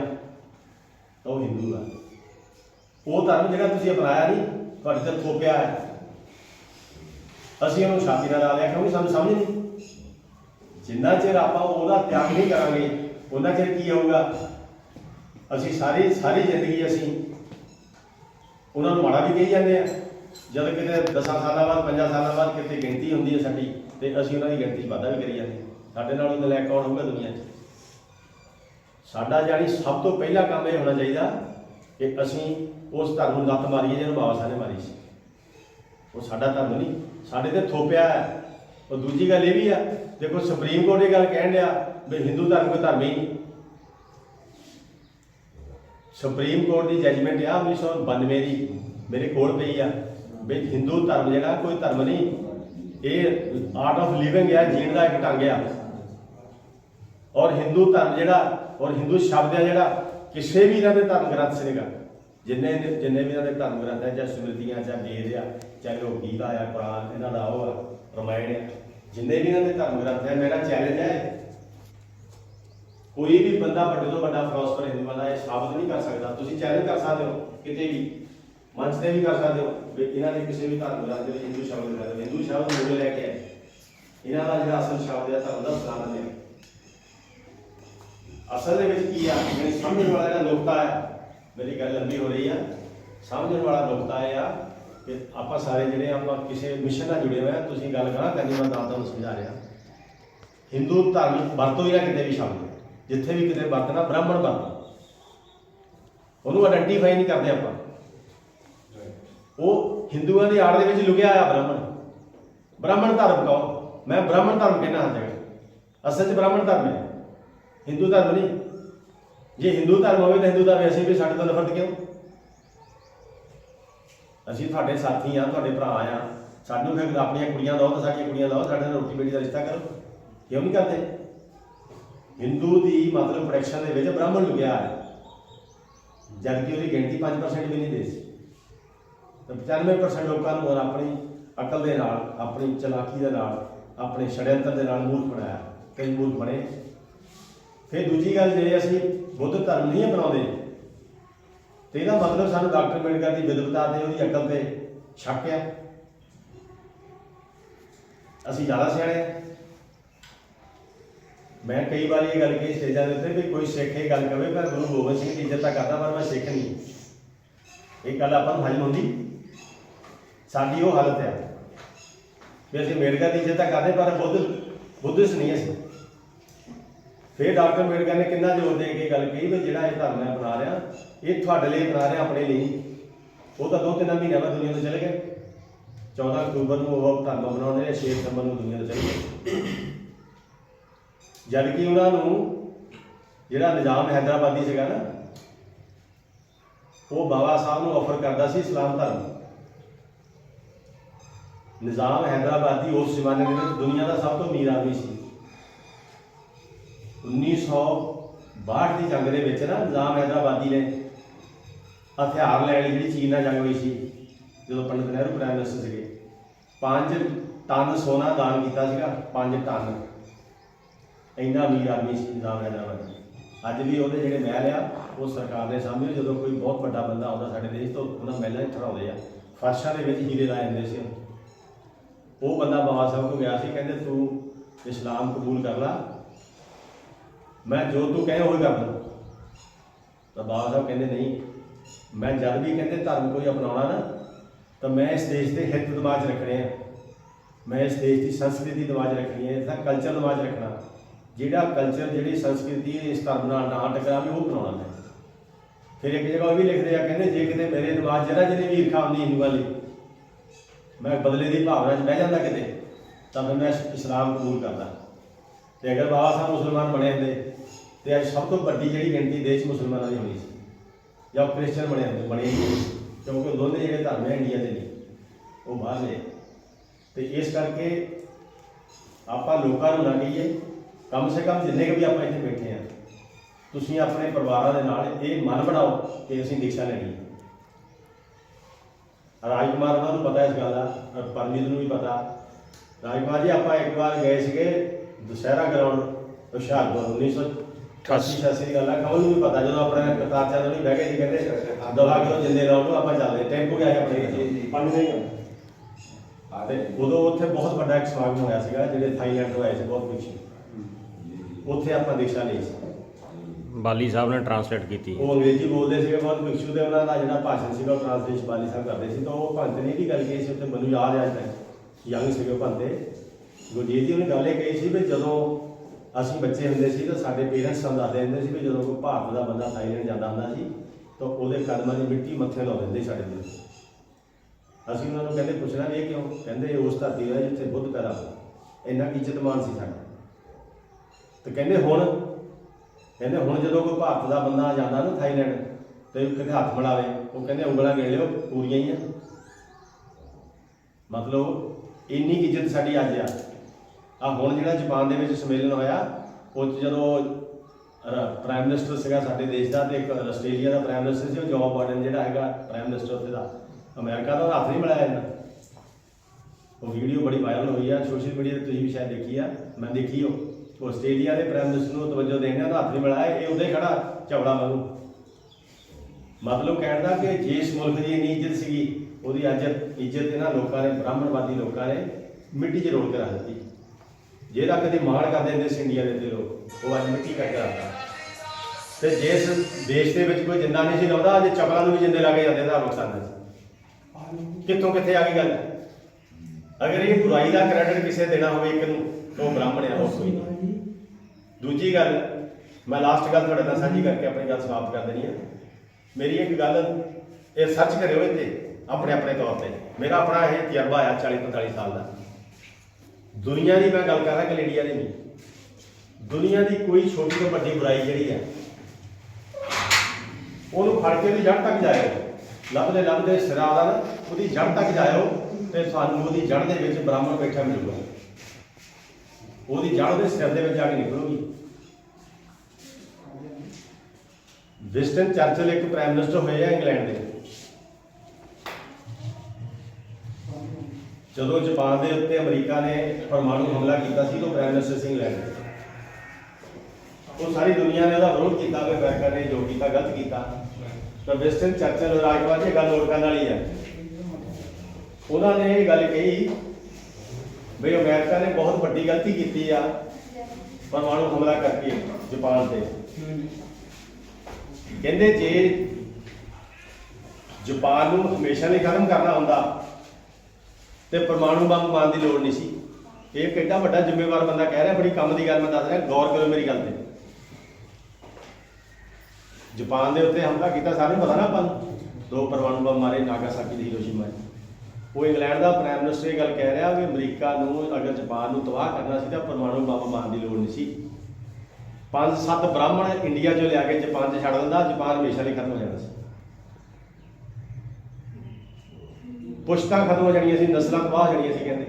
A: तो वह हिंदू है। वो धर्म जो तुम अपनाया नहीं, थोड़े ते थोपिया है, असीं उन्होंने छाती ला लिया क्योंकि सानूं समझ नहीं। जिन्ना चिर आपां उहदा त्याग नहीं करांगे उन्ना चिर की होगा, असीं सारी सारी जिंदगी असीं उन्होंने माड़ा भी कही जाते हैं। जब कितने 10 साल बाद 5 साल बाद कितने गिनती होंगी है साडी, तो असीं उन्होंने गिनती वाधा भी करी जाते। साडे नालों नलैक कौन होगा दुनिया 'ਚ? साडा जानी सब तो पहला काम यह होना चाहिए कि असीं उस धर्म नूं लत्त मारीए जिहनूं बाबा साहब ने मारी सी। वो साडा धर्म नहीं, साडे ते थोपिया है। और दूजी गल ये भी है, देखो सुप्रीम कोर्ट ये गल कहण दिया भी हिंदू धर्म कोई धर्म ही नहीं। सुप्रीम कोर्ट की जजमेंट आ 1992 की मेरे कोल पई आ भी हिंदू धर्म जिहड़ा कोई धर्म नहीं, ये आर्ट ऑफ लिविंग है, जीण का एक ढंग आ। और हिंदू धर्म जिहड़ा और हिंदू शब्द है जिहड़ा किसी भी इन्हां दे धर्म ग्रंथ च नहींगा। जिन्ने जिन्ने भी इन्हां दे धर्म ग्रंथ है, चाहे स्मृतियां, चाहे वेद आ, चाहे वो गीता आ, कुरान, इन्हां दा वो रामायण है, जिन्ने भी इन्हां दे धर्म ग्रंथ है, मेरा चैलेंज है कोई भी बंदा बड़े तो बड़ा फिलोसफर हिंदुओं का यह साबित नहीं कर सकता। तुसीं चैलेंज कर सकते हो किते भी मंच से भी कर सकते हो भी इन्हां दे किसी भी धर्म ग्रंथ में हिंदू शब्द लगा दो, हिंदू शब्द मूल लैके आए, इन्हां दा जिहड़ा असल शब्द है धर्म दा सनातन है। असल दे विच की आ मेरी समझण वाला जिहड़ा नुकता है, मेरी गल लंबी हो रही है, समझण वाला नुकता यह आ कि आपां सारे जिहड़े आपां किसी मिशन नाल जुड़े हुए हैं, तुसीं गल करा करनी मैं तुहानूं समझा रहा। हिंदू धर्म वरतो ही ना किते भी शब्द, जिथे भी किते वरतना ब्राह्मण वरतो, उन्होंने आइडेंटिफाई नहीं करते आप। वो हिंदुओं की आड़ दे विच लुकिया आया ब्राह्मण। ब्राह्मण धर्म कहो, मैं ब्राह्मण धर्म कहना हर जगह, असल च ब्राह्मण धर्म है, हिंदू धर्म नहीं। जे हिंदू धर्म हो तो हिंदू धर्म असीं भी साडे तो नफरत क्यों? असीं तुहाडे साथी हाँ, तुहाडे भरा हाँ, सानूं फिर अपनी कुड़ियां दो तो साडियां कुड़ियां लाओ, साडे नाल रोटी बेटी का रिश्ता करो, क्यों नहीं करते? हिंदू की मतलब प्रोडक्शन के विच ब्राह्मण लुकिया है, जबकि उसकी गिनती 5% भी नहीं देश। तो 95% लोगों को अपनी अकल के नाल, अपनी चलाकी के नाल, अपने षड्यंत्र के नाल मूर्ख बनाया, कई मूर्ख बने। फिर दूजी गल जे असीं बुद्ध धर्म नहीं अपनाते तो यह मतलब सानूं डॉक्टर अम्बेडकर की विद्वता ते उहदी अकल ते शक है, असीं ज़्यादा सियाणे हैं। मैं कई बार ये गल कही स्टेजा के उत्ते भी कोई सिख ये गल कहे पर गुरु गोबिंद सिंह की इज्जत करता पर मैं सिख नहीं, ये गल आपां नूं हजम होंदी? साडी वो हालत है भी असीं अम्बेडकर की इज्जत करते पर बुद्धिस्ट नहीं असीं। फिर डॉक्टर अम्बेडकर ने कितना जोर दे के गल कही भी जिहड़ा ये धर्म मैं अपना रहा ये तुहाडे लई अपना रहा, अपने लिए नहीं। वो तो 2-3 महीनों में दुनिया तो चले गए। 14 अक्तूबर को वो धर्म अपनाउंदे ने, 6 सितंबर को दुनिया तो चले गए। जबकि उन्होंने जिहड़ा निजाम हैदराबादी सीगा ना, वो बाबा साहब को ऑफर करता सी इस्लाम धर्म। निजाम हैदराबादी उस जमाने में दुनिया का सब तो अमीर आदमी सी। 1962 की जंग के विच ना निजाम हैदराबादी ने हथियार लैने जी चीन नाल जंग हुई सी, जो पंडित नेहरू प्राइम मिनिस्टर थे, 5 टन सोना दान किया सीगा, 5 टन। इन्ना अमीर आदमी सी निजाम हैदराबादी। अज भी वो जोड़े महल आ वो सरकार ने सामने, जो कोई बहुत बड़ा बंदा आता साढ़े देश तो उन्होंने महलों चढ़ाते हैं, फर्शा के हीरे लाए जाते थे। वो बंदा बाबा साहब को गया सी, कहते तू इस्लाम कबूल कर ला, मैं जो तू कहे वही कर दूँ। तो बाबा साहब कहते नहीं, मैं जब भी कहते धर्म कोई अपनाना ना तो मैं इस देश के हित दिमाग रखने हैं, मैं इस देश की संस्कृति दिमाग रखनी है, इसका कल्चर दिमाग रखना, जिहड़ा कल्चर जिहड़ी संस्कृति इस धर्म नाल ना टकरावे वो अपनाउणा मैं। फिर एक जगह भी लिखते हैं, कहते जे किते मेरे दिमाग जरा जिन्हें भी ईर्खा आउंदी हिंदू वाली, मैं बदले की भावना च बह जाता किते, तो फिर मैं इस्लाम कबूल करदा। तो अगर बाबा साहब मुसलमान बने होंदे तो अज सब तो वड्डी जिहड़ी गिनती देश मुसलमानों की होनी सी, या क्रिश्चन बने क्योंकि दोनों जिहड़े धर्म है इंडिया के नहीं वो बाहर ने। तो इस करके आपां लोकां नूं ना कहीए कम से कम जिन्ने भी आप इतने बैठे हैं ਤੁਸੀਂ ਆਪਣੇ ਪਰਿਵਾਰਾਂ ਦੇ ਨਾਲ ਇਹ ਮਨ ਬਣਾਓ ਕਿ ਅਸੀਂ ਦੀਕਸ਼ਾ ਲੈਣੀ ਹੈ। ਰਾਜਕੁਮਾਰ ਉਹਨਾਂ ਨੂੰ ਪਤਾ ਇਸ ਗੱਲ ਦਾ, ਪਰਮਜੀਤ ਨੂੰ ਵੀ ਪਤਾ। ਰਾਜਕੁਮਾਰ ਜੀ ਆਪਾਂ ਇੱਕ ਵਾਰ ਗਏ ਸੀਗੇ ਦੁਸਹਿਰਾ ਗਰਾਊਂਡ ਹੁਸ਼ਿਆਰਪੁਰ 1988 ਦੀ ਗੱਲ ਆ। ਕਮਲ ਨੂੰ ਵੀ ਪਤਾ ਜਦੋਂ ਆਪਣੇ ਕਰਤਾਰ ਚੰਦ ਨਹੀਂ ਬਹਿ ਗਏ ਸੀ ਕਹਿੰਦੇ ਦਵਾ ਕਿਉਂ ਜਿੰਦੇ ਲਾਉਣ ਆਪਾਂ ਚੱਲਦੇ ਟੈਂਪੂ ਗਿਆ ਆਪਣੇ ਪਾਣੀ ਨਹੀਂ ਤੇ ਉਦੋਂ ਉੱਥੇ ਬਹੁਤ ਵੱਡਾ ਇੱਕ ਸਮਾਗਮ ਹੋਇਆ ਸੀਗਾ ਜਿਹੜੇ ਥਾਈਲੈਂਡ ਤੋਂ ਆਏ ਸੀ ਬਹੁਤ ਪਿੱਛੇ। ਉੱਥੇ ਆਪਾਂ ਦੀਕਸ਼ਾ ਲਈ ਸੀ।
B: ਬਾਲੀ ਸਾਹਿਬ ਨੇ ਟਰਾਂਸਲੇਟ ਕੀਤੀ।
A: ਉਹ ਅੰਗਰੇਜ਼ੀ ਬੋਲਦੇ ਸੀਗੇ ਬਹੁਤ ਭਿਕਸ਼ੂ ਤੇ ਉਹਨਾਂ ਦਾ ਜਿਹੜਾ ਭਾਸ਼ਣ ਸੀਗਾ ਉਹ ਟਰਾਂਸਲੇਸ਼ਨ ਬਾਲੀ ਸਾਹਿਬ ਕਰਦੇ ਸੀ। ਤਾਂ ਉਹ ਭੰਤ ਨੇ ਇਹਦੀ ਗੱਲ ਕਹੀ ਸੀ ਉੱਥੇ, ਮੈਨੂੰ ਯਾਦ ਹੈ ਅੱਜ ਤੱਕ, ਯੰਗ ਸੀਗੇ ਭੰਤੇ। ਗੁਰਜੀਤ ਜੀ ਉਹਨੇ ਗੱਲ ਇਹ ਕਹੀ ਸੀ ਵੀ ਜਦੋਂ ਅਸੀਂ ਬੱਚੇ ਹੁੰਦੇ ਸੀ ਤਾਂ ਸਾਡੇ ਪੇਰੈਂਟਸ ਸਾਨੂੰ ਦੱਸਦੇ ਹੁੰਦੇ ਸੀ ਵੀ ਜਦੋਂ ਕੋਈ ਭਾਰਤ ਦਾ ਬੰਦਾ ਥਾਈਲੈਂਡ ਜਾਂਦਾ ਹੁੰਦਾ ਸੀ ਤਾਂ ਉਹਦੇ ਕਦਮਾਂ ਦੀ ਮਿੱਟੀ ਮੱਥੇ ਲਾ ਦਿੰਦੇ ਸਾਡੇ ਦਿਲ। ਅਸੀਂ ਉਹਨਾਂ ਨੂੰ ਕਹਿੰਦੇ ਪੁੱਛਣਾ ਇਹ ਕਿਉਂ? ਕਹਿੰਦੇ ਉਸ ਧਰਤੀ ਦਾ ਜਿੱਥੇ ਬੁੱਧ ਪੈਦਾ ਹੋਇਆ, ਇੰਨਾ ਕੀ ਇੱਜ਼ਤ ਮਾਨ ਸੀ ਸਾਡਾ। ਤੇ ਕਹਿੰਦੇ ਹੁਣ ਜਦੋਂ ਕੋਈ ਭਾਰਤ ਦਾ ਬੰਦਾ ਜਾਂਦਾ ਨਾ ਥਾਈਲੈਂਡ ਤੇ ਕਿਤੇ ਹੱਥ ਮਿਲਾਵੇ, ਉਹ ਕਹਿੰਦੇ ਉਂਗਲਾਂ ਗਿਣ ਲਿਓ ਪੂਰੀਆਂ ਹੀ ਆ। ਮਤਲਬ ਇੰਨੀ ਕੁ ਇੱਜ਼ਤ ਸਾਡੀ ਅੱਜ ਆ। ਹੁਣ ਜਿਹੜਾ ਜਾਪਾਨ ਦੇ ਵਿੱਚ ਸੰਮੇਲਨ ਹੋਇਆ ਉਹ 'ਚ ਜਦੋਂ ਪ੍ਰਾਈਮ ਮਿਨਿਸਟਰ ਸੀਗਾ ਸਾਡੇ ਦੇਸ਼ ਦਾ ਤੇ ਇੱਕ ਆਸਟ੍ਰੇਲੀਆ ਦਾ ਪ੍ਰਾਈਮ ਮਿਨਿਸਟਰ ਸੀ, ਉਹ ਜੋਬ ਬਾਇਡਨ ਜਿਹੜਾ ਹੈਗਾ ਪ੍ਰਾਈਮ ਮਿਨਿਸਟਰ ਉੱਥੇ ਦਾ, ਅਮਰੀਕਾ ਦਾ, ਹੱਥ ਨਹੀਂ ਮਿਲਾਇਆ ਜਾਂਦਾ। ਉਹ ਵੀਡੀਓ ਬੜੀ ਵਾਇਰਲ ਹੋਈ ਆ ਸੋਸ਼ਲ ਮੀਡੀਆ 'ਤੇ, ਤੁਸੀਂ ਵੀ ਸ਼ਾਇਦ ਦੇਖੀ ਆ, ਮੈਂ ਦੇਖੀ। ਉਹ ਆਸਟ੍ਰੇਲੀਆ ਦੇ ਪ੍ਰਾਈਮ ਮਿਨਿਸਟਰ ਨੂੰ ਤਵੱਜੋ ਦੇਣ ਦਾ ਹੱਥ ਨਹੀਂ ਮਿਲਾਇਆ, ਇਹ ਉਦੋਂ ਹੀ ਖੜਾ ਝਵੜਾ ਵਾਂਗੂ। ਮਤਲਬ ਕਹਿਣ ਦਾ ਕਿ ਜਿਸ ਮੁਲਕ ਦੀ ਇੰਨੀ ਇੱਜ਼ਤ ਸੀਗੀ ਉਹਦੀ ਅੱਜ ਇੱਜ਼ਤ ਇਹਨਾਂ ਲੋਕਾਂ ਨੇ, ਬ੍ਰਾਹਮਣਵਾਦੀ ਲੋਕਾਂ ਨੇ ਮਿੱਟੀ 'ਚ ਰੋਲ ਕੇ ਰੱਖ ਦਿੱਤੀ। ਜਿਹਦਾ ਕਦੇ ਮਾਣ ਕਰਦੇ ਹੁੰਦੇ ਸੀ ਇੰਡੀਆ ਦੇ ਉੱਤੇ ਲੋਕ, ਉਹ ਅੱਜ ਮਿੱਟੀ ਕਰਕੇ ਰੱਖਦਾ। ਤੇ ਜਿਸ ਦੇਸ਼ ਦੇ ਵਿੱਚ ਕੋਈ ਜਿੰਦਾ ਨਹੀਂ ਸੀ ਲਾਉਂਦਾ, ਅੱਜ ਚਪਲਾਂ ਨੂੰ ਵੀ ਜਿੰਦੇ ਲਾ ਕੇ ਜਾਂਦੇ ਦਾ ਨੁਕਸਾਨ ਸੀ। ਕਿੱਥੋਂ ਕਿੱਥੇ ਆ ਗਈ ਗੱਲ। ਅਗਰ ਇਹ ਬੁਰਾਈ ਦਾ ਕ੍ਰੈਡਿਟ ਕਿਸੇ ਦੇਣਾ ਹੋਵੇ ਇੱਕ ਨੂੰ, ਉਹ ਬ੍ਰਾਹਮਣ ਆ, ਹੋਰ ਕੋਈ ਨਹੀਂ। ਦੂਜੀ ਗੱਲ, ਮੈਂ ਲਾਸਟ ਗੱਲ ਤੁਹਾਡੇ ਨਾਲ ਸਾਂਝੀ ਕਰਕੇ ਆਪਣੀ ਗੱਲ ਸਮਾਪਤ ਕਰ ਦੇਣੀ ਹੈ। ਮੇਰੀ ਇੱਕ ਗੱਲ ਇਹ ਸਰਚ ਕਰਿਓ ਇੱਥੇ ਆਪਣੇ ਆਪਣੇ ਤੌਰ ਤੇ। ਮੇਰਾ ਆਪਣਾ ਇਹ ਤਜਰਬਾ ਆ 40-45 ਸਾਲ ਦਾ। ਦੁਨੀਆ ਦੀ ਮੈਂ ਗੱਲ ਕਰ ਰਿਹਾ, ਕੈਨੇਡੀਆ ਦੀ ਨਹੀਂ। ਦੁਨੀਆ ਦੀ ਕੋਈ ਛੋਟੀ ਤੋਂ ਵੱਡੀ ਬੁਰਾਈ ਜਿਹੜੀ ਹੈ ਉਹਨੂੰ ਫੜ ਕੇ ਉਹਦੀ ਜੜ੍ਹ ਤੱਕ ਜਾਇਓ, ਲੱਭਦੇ ਸਿਰਾ ਦਾ ਨਾ ਉਹਦੀ ਜੜ੍ਹ ਤੱਕ ਜਾਇਓ ਤੇ ਸਾਨੂੰ ਉਹਦੀ ਜੜ੍ਹ ਦੇ ਵਿੱਚ ਬ੍ਰਾਹਮਣ ਬੈਠਾ ਮਿਲੂਗਾ। ਉਹਦੀ ਜੜ੍ਹ ਉਹਦੇ ਸਿਰ ਦੇ ਵਿੱਚ ਜਾ ਕੇ ਨਿਕਲੂਗੀ। ਵਿੰਸਟਨ ਚਰਚਿਲ ਇੱਕ ਪ੍ਰਾਈਮ ਮਿਨਿਸਟਰ ਹੋਏ ਆ ਇੰਗਲੈਂਡ ਦੇ। ਜਦੋਂ ਜਾਪਾਨ ਦੇ ਉੱਤੇ ਅਮਰੀਕਾ ਨੇ ਪਰਮਾਣੂ ਹਮਲਾ ਕੀਤਾ ਸੀ ਤਾਂ ਪ੍ਰਾਈਮ ਮਿਨਿਸਟਰ ਸੀ ਇੰਗਲੈਂਡ ਦੇ। ਉਹ ਸਾਰੀ ਦੁਨੀਆ ਨੇ ਉਹਦਾ ਵਿਰੋਧ ਕੀਤਾ ਕਿ ਅਮਰੀਕਾ ਨੇ ਜੋ ਕੀਤਾ ਗਲਤ ਕੀਤਾ। ਤਾਂ ਵਿੰਸਟਨ ਚਰਚਿਲ ਰਾਜਕੁਮਾਰ ਜੀ ਗੱਲ ਨੋਟ ਕਰਨ ਵਾਲੀ ਹੈ। ਉਹਨਾਂ ਨੇ ਇਹ ਗੱਲ ਕਹੀ ਵੀ ਅਮਰੀਕਾ ਨੇ ਬਹੁਤ ਵੱਡੀ ਗਲਤੀ ਕੀਤੀ ਆ ਪਰਮਾਣੂ ਹਮਲਾ ਕਰਕੇ ਜਾਪਾਨ ਤੇ। ਕਹਿੰਦੇ ਜੇ ਜਾਪਾਨ ਨੂੰ ਹਮੇਸ਼ਾ ਲਈ ਖਤਮ ਕਰਨਾ ਹੁੰਦਾ ਤੇ ਪਰਮਾਣੂ ਬੰਬ ਮਾਰਨ ਦੀ ਲੋੜ ਨਹੀਂ ਸੀ। ਇਹ ਕਿੱਡਾ ਵੱਡਾ ਜ਼ਿੰਮੇਵਾਰ ਬੰਦਾ ਕਹਿ ਰਿਹਾ, ਬੜੀ ਕੰਮ ਦੀ ਗੱਲ ਮੈਂ ਦੱਸ ਰਿਹਾ, ਗੌਰ ਕਰੋ ਮੇਰੀ ਗੱਲ ਤੇ। ਜਾਪਾਨ ਦੇ ਉੱਤੇ ਹਮਲਾ ਕੀਤਾ, ਸਾਰਿਆਂ ਨੂੰ ਪਤਾ ਨਾ, ਆਪਾਂ ਨੂੰ 2 ਪਰਮਾਣੂ ਬੰਬ ਮਾਰੇ ਨਾਗਾਸਾਕੀ ਤੇ ਹੀਰੋਸ਼ੀਮਾ। ਉਹ ਇੰਗਲੈਂਡ ਦਾ ਪ੍ਰਾਈਮ ਮਿਨਿਸਟਰ ਇਹ ਗੱਲ ਕਹਿ ਰਿਹਾ ਵੀ ਅਮਰੀਕਾ ਨੂੰ ਅਗਰ ਜਾਪਾਨ ਨੂੰ ਤਬਾਹ ਕਰਨਾ ਸੀ ਤਾਂ ਪਰਮਾਣੂ ਬੰਬ ਮਾਰਨ ਦੀ ਲੋੜ ਨਹੀਂ ਸੀ। 5-7 ਬ੍ਰਾਹਮਣ ਇੰਡੀਆ 'ਚੋਂ ਲਿਆ ਕੇ ਜਾਪਾਨ 'ਚ ਛੱਡ ਦਿੰਦਾ, ਜਾਪਾਨ ਹਮੇਸ਼ਾ ਲਈ ਖਤਮ ਹੋ ਜਾਣਾ ਸੀ। ਪੁਸ਼ਤਾਂ ਖਤਮ ਹੋ ਜਾਣੀਆਂ ਸੀ, ਨਸਲਾਂ ਤਬਾਹ ਹੋ ਜਾਣੀਆਂ ਸੀ। ਕਹਿੰਦੇ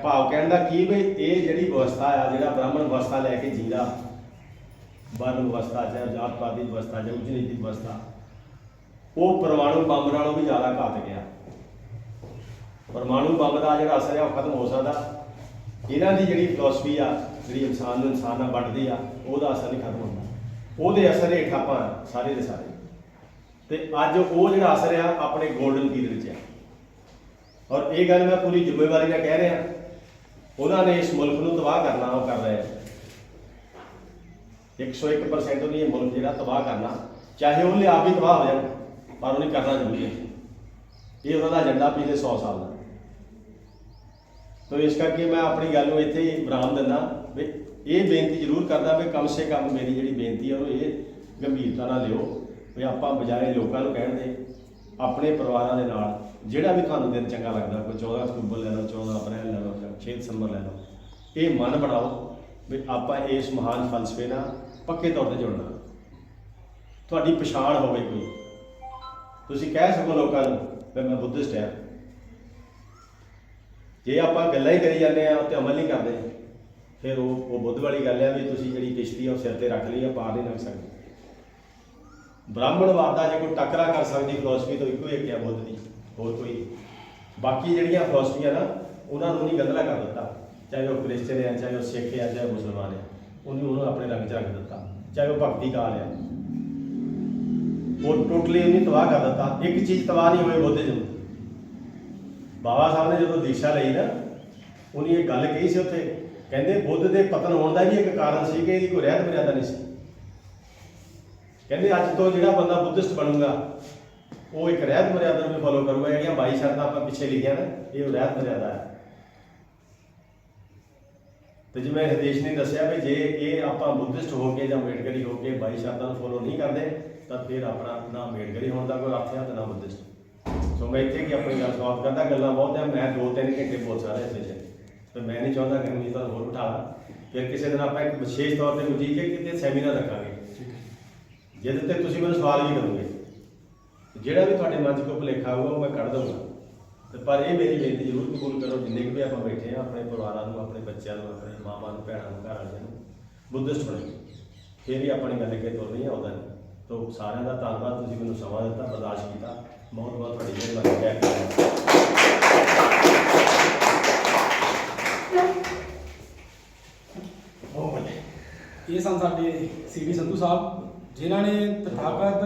A: ਭਾਵ ਕਹਿਣ ਦਾ ਕੀ ਵੀ ਇਹ ਜਿਹੜੀ ਵਿਵਸਥਾ ਆ, ਜਿਹੜਾ ਬ੍ਰਾਹਮਣ ਵਿਵਸਥਾ ਲੈ ਕੇ ਜੀਂਦਾ, ਵਰਨ ਵਿਵਸਥਾ ਚਾਹੇ ਜਾਤਪਾਤੀ ਵਿਵਸਥਾ ਜਾਂ ਉੱਚ ਨੀਤੀ ਵਿਵਸਥਾ, ਉਹ ਪਰਮਾਣੂ ਬੰਬ ਨਾਲੋਂ ਵੀ ਜ਼ਿਆਦਾ ਘੱਟ ਗਿਆ। ਪਰਮਾਣੂ ਬੰਬ ਦਾ ਜਿਹੜਾ ਅਸਰ ਹੈ ਉਹ ਖਤਮ ਹੋ ਸਕਦਾ। ਇਹਨਾਂ ਦੀ ਜਿਹੜੀ ਫਿਲਾਸਫੀ ਆ, ਜਿਹੜੀ ਇਨਸਾਨ ਨੂੰ ਇਨਸਾਨ ਨਾਲ ਵੱਢਦੀ ਆ, ਉਹਦਾ ਅਸਰ ਨਹੀਂ ਖਤਮ ਹੁੰਦਾ। ਉਹਦੇ ਅਸਰ ਹੇਠ ਆਪਾਂ ਸਾਰੇ ਦੇ ਸਾਰੇ। ਤੇ ਅੱਜ ਉਹ ਜਿਹੜਾ ਅਸਰ ਆ ਆਪਣੇ ਗੋਲਡਨ ਪੀਰੀਅਡ 'ਚ ਆ। ਔਰ ਇਹ ਗੱਲ ਮੈਂ ਪੂਰੀ ਜ਼ਿੰਮੇਵਾਰੀ ਨਾਲ ਕਹਿ ਰਿਹਾ, ਉਹਨਾਂ ਨੇ ਇਸ ਮੁਲਕ ਨੂੰ ਤਬਾਹ ਕਰਨਾ, ਉਹ ਕਰ ਰਹੇ ਆ। 101% ਉਹਨੇ ਇਹ ਮੁਲਕ ਜਿਹੜਾ ਤਬਾਹ ਕਰਨਾ, ਚਾਹੇ ਉਹਨੇ ਆਪ ਹੀ ਤਬਾਹ ਹੋ ਜਾਣ, ਪਰ ਉਹਨੇ ਕਰਨਾ ਜ਼ਰੂਰੀ ਹੈ। ਇਹ ਉਹਨਾਂ ਦਾ ਏਜੰਡਾ ਪਿਛਲੇ 100 ਸਾਲ ਦਾ। ਤੋ ਇਸ ਕਰਕੇ ਮੈਂ ਆਪਣੀ ਗੱਲ ਨੂੰ ਇੱਥੇ ਹੀ ਵਿਰਾਮ ਦਿੰਦਾ ਵੀ ਇਹ ਬੇਨਤੀ ਜ਼ਰੂਰ ਕਰਦਾ ਵੀ ਕਮ ਸੇ ਕਮ ਮੇਰੀ ਜਿਹੜੀ ਬੇਨਤੀ ਹੈ ਉਹ ਇਹ ਗੰਭੀਰਤਾ ਨਾਲ ਲਿਓ ਵੀ ਆਪਾਂ ਬਜਾਏ ਲੋਕਾਂ ਨੂੰ ਕਹਿਣ ਦੇ ਆਪਣੇ ਪਰਿਵਾਰਾਂ ਦੇ ਨਾਲ ਜਿਹੜਾ ਵੀ ਤੁਹਾਨੂੰ ਦਿਨ ਚੰਗਾ ਲੱਗਦਾ, ਕੋਈ 14 ਅਕਤੂਬਰ ਲੈ ਲਓ, 14 ਅਪ੍ਰੈਲ ਲੈ ਲਓ, 6 ਦਸੰਬਰ ਲੈ ਲਓ, ਇਹ ਮਨ ਬਣਾਓ ਵੀ ਆਪਾਂ ਇਸ ਮਹਾਨ ਫਲਸਫੇ ਨਾਲ ਪੱਕੇ ਤੌਰ 'ਤੇ ਜੁੜਨਾ। ਤੁਹਾਡੀ ਪਛਾਣ ਹੋਵੇ ਕੋਈ, ਤੁਸੀਂ ਕਹਿ ਸਕੋ ਲੋਕਾਂ ਨੂੰ ਵੀ ਮੈਂ ਬੁੱਧਿਸਟ ਹਾਂ। ਜੇ ਆਪਾਂ ਗੱਲਾਂ ਹੀ ਕਰੀ ਜਾਂਦੇ ਆ ਤੇ ਅਮਲ ਨਹੀਂ ਕਰਦੇ ਫਿਰ ਉਹ ਬੁੱਧ ਵਾਲੀ ਗੱਲ ਹੈ ਵੀ ਤੁਸੀਂ ਜਿਹੜੀ ਕਿਸ਼ਤੀ ਆ ਉਹ ਸਿਰ ਤੇ ਰੱਖ ਲਈ ਆ, ਪਾਰ ਨਹੀਂ ਲੰਘ ਸਕਦੇ। ਬ੍ਰਾਹਮਣਵਾਦ ਦਾ ਜੇ ਕੋਈ ਟੱਕਰਾ ਕਰ ਸਕਦੀ ਫਿਲਾਸਫੀ ਤਾਂ ਇੱਕੋ ਹੀ ਹੈ ਬੁੱਧ ਦੀ, ਹੋਰ ਕੋਈ। ਬਾਕੀ ਜਿਹੜੀਆਂ ਫਿਲਾਸਫੀਆਂ ਨਾ ਉਹਨਾਂ ਨੂੰ ਨਹੀਂ ਗੰਧਲਾ ਕਰ ਦਿੱਤਾ, ਚਾਹੇ ਉਹ ਕ੍ਰਿਸਚਨ ਆ, ਚਾਹੇ ਉਹ ਸਿੱਖ ਆ, ਚਾਹੇ ਮੁਸਲਮਾਨ ਆ, ਉਹਨੂੰ ਆਪਣੇ ਰੰਗ 'ਚ ਰੱਖ ਦਿੱਤਾ। ਚਾਹੇ ਉਹ ਭਗਤੀ ਕਾਲ ਆ, ਉਹ ਟੋਟਲੀ ਉਹਨੇ ਤਬਾਹ ਕਰ ਦਿੱਤਾ। ਇੱਕ ਚੀਜ਼ ਤਬਾਹ ਨਹੀਂ ਹੋਈ ਬੁੱਧਿਜ਼ਮ। ਬਾਬਾ ਸਾਹਿਬ ਨੇ ਜਦੋਂ ਦੀਕਸ਼ਾ ਲਈ ਨਾ, ਉਹਨੇ ਇਹ ਗੱਲ ਕਹੀ ਸੀ ਉੱਥੇ, ਕਹਿੰਦੇ ਬੁੱਧ ਦੇ ਪਤਨ ਹੋਣ ਦਾ ਵੀ ਇੱਕ ਕਾਰਨ ਸੀ ਕਿ ਇਹਦੀ ਕੋਈ ਰਹਿਤ ਮਰਿਆਦਾ ਨਹੀਂ ਸੀ। ਕਹਿੰਦੇ ਅੱਜ ਤੋਂ ਜਿਹੜਾ ਬੰਦਾ ਬੁੱਧਿਸਟ ਬਣੂਗਾ ਉਹ ਇੱਕ ਰਹਿਤ ਮਰਿਆਦਾ ਨੂੰ ਫੋਲੋ ਕਰੂਗਾ। ਜਿਹੜੀਆਂ 22 ਸ਼ਰਤਾਂ ਆਪਾਂ ਪਿੱਛੇ ਲਿਖੀਆਂ ਨਾ, ਇਹ ਰਹਿਤ ਮਰਿਆਦਾ ਹੈ। ਤੇ ਜਿਵੇਂ ਹਰਦੇਸ਼ ਨੇ ਦੱਸਿਆ ਵੀ ਜੇ ਇਹ ਆਪਾਂ ਬੁੱਧਿਸਟ ਹੋ ਕੇ ਜਾਂ ਅੰਬੇਡਕਰੀ ਹੋ ਕੇ 22 ਸ਼ਰਤਾਂ ਨੂੰ ਫੋਲੋ ਨਹੀਂ ਕਰਦੇ ਤਾਂ ਫਿਰ ਆਪਣਾ ਨਾ ਅੰਬੇਡਕਰੀ ਹੋਣ ਦਾ ਕੋਈ ਅਰਥ ਹੈ ਤੇ ਨਾ ਬੁੱਧਿਸਟ। ਸੋ ਮੈਂ ਇੱਥੇ ਕੀ ਆਪਣੀ ਗੱਲ ਸਮਾਪਤ ਕਰਦਾ। ਗੱਲਾਂ ਬਹੁਤ ਹੈ, ਮੈਂ 2-3 ਘੰਟੇ ਬੋਲ ਸਕਦਾ ਇਸ ਵਿਸ਼ੇ ਤੇ ਮੈਂ ਨਹੀਂ ਚਾਹੁੰਦਾ ਕਿ ਮੈਂ ਤੁਹਾਨੂੰ ਹੋਰ ਬਿਠਾ ਲਾਂ। ਫਿਰ ਕਿਸੇ ਦਿਨ ਆਪਾਂ ਇੱਕ ਵਿਸ਼ੇਸ਼ ਤੌਰ ਤੇ ਉਜੀਕ ਕੇ ਕਿਤੇ ਸੈਮੀਨਾਰ ਰੱਖਾਂਗੇ ਜਿਹਦੇ ਤੇ ਤੁਸੀਂ ਮੈਨੂੰ ਸਵਾਲ ਵੀ ਕਰੋਗੇ। ਜਿਹੜਾ ਵੀ ਤੁਹਾਡੇ ਮਨ 'ਚ ਕੋਈ ਭੁਲੇਖਾ ਹੋਊਗਾ ਉਹ ਮੈਂ ਕੱਢ ਦਊਂਗਾ। ਤੇ ਪਰ ਇਹ ਮੇਰੀ ਬੇਨਤੀ ਜ਼ਰੂਰ ਕਬੂਲ ਕਰੋ, ਜਿੰਨੇ ਵੀ ਆਪਾਂ ਬੈਠੇ ਆ, ਆਪਣੇ ਪਰਿਵਾਰਾਂ ਨੂੰ, ਆਪਣੇ ਬੱਚਿਆਂ ਨੂੰ, ਆਪਣੇ ਮਾਵਾਂ ਨੂੰ, ਭੈਣਾਂ ਨੂੰ, ਘਰ ਵਾਲਿਆਂ ਨੂੰ ਬੁੱਧਿਸਟ ਬਣਾਈਏ। ਫਿਰ ਹੀ ਆਪਣੀ ਗੱਲ ਅੱਗੇ ਤੁਰਨੀ ਆਉਂਦਾ ਨਹੀਂ। ਤਾਂ ਸਾਰਿਆਂ ਦਾ ਧੰਨਵਾਦ, ਤੁਸੀਂ ਮੈਨੂੰ ਸਮਾਂ ਦਿੱਤਾ, ਬਰਦਾਸ਼ਤ ਕੀਤਾ। ਬਹੁਤ ਬਹੁਤ ਤੁਹਾਡੀ ਮਿਹਰਬਾਨੀ ਹੈ।
C: ਇਹ ਸਨ ਸਾਡੇ ਸੀਵੀ ਸੰਧੂ ਸਾਹਿਬ, ਜਿਨ੍ਹਾਂ ਨੇ ਤਥਾਗਤ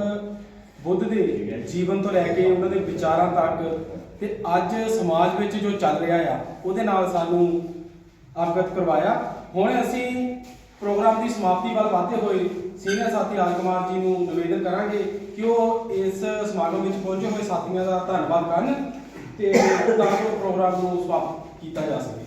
C: ਬੁੱਧ ਦੇ ਜੀਵਨ ਤੋਂ ਲੈ ਕੇ ਉਹਨਾਂ ਦੇ ਵਿਚਾਰਾਂ ਤੱਕ ਤੇ ਅੱਜ ਸਮਾਜ ਵਿੱਚ ਜੋ ਚੱਲ ਰਿਹਾ ਆ ਉਹਦੇ ਨਾਲ ਸਾਨੂੰ ਅਵਗਤ ਕਰਵਾਇਆ। ਹੁਣ ਅਸੀਂ ਪ੍ਰੋਗਰਾਮ ਦੀ ਸਮਾਪਤੀ ਵੱਲ ਵਧਦੇ ਹੋਏ ਸੀਨੀਅਰ ਸਾਥੀ ਰਾਜਕੁਮਾਰ ਜੀ ਨੂੰ ਨਿਵੇਦਨ ਕਰਾਂਗੇ ਕਿ ਉਹ ਇਸ ਸਮਾਗਮ ਵਿੱਚ ਪਹੁੰਚੇ ਹੋਏ ਸਾਥੀਆਂ ਦਾ ਧੰਨਵਾਦ ਕਰਨ ਤੇ ਤਾਂ ਜੋ ਪ੍ਰੋਗਰਾਮ ਨੂੰ ਸਮਾਪਤ ਕੀਤਾ ਜਾ ਸਕੇ।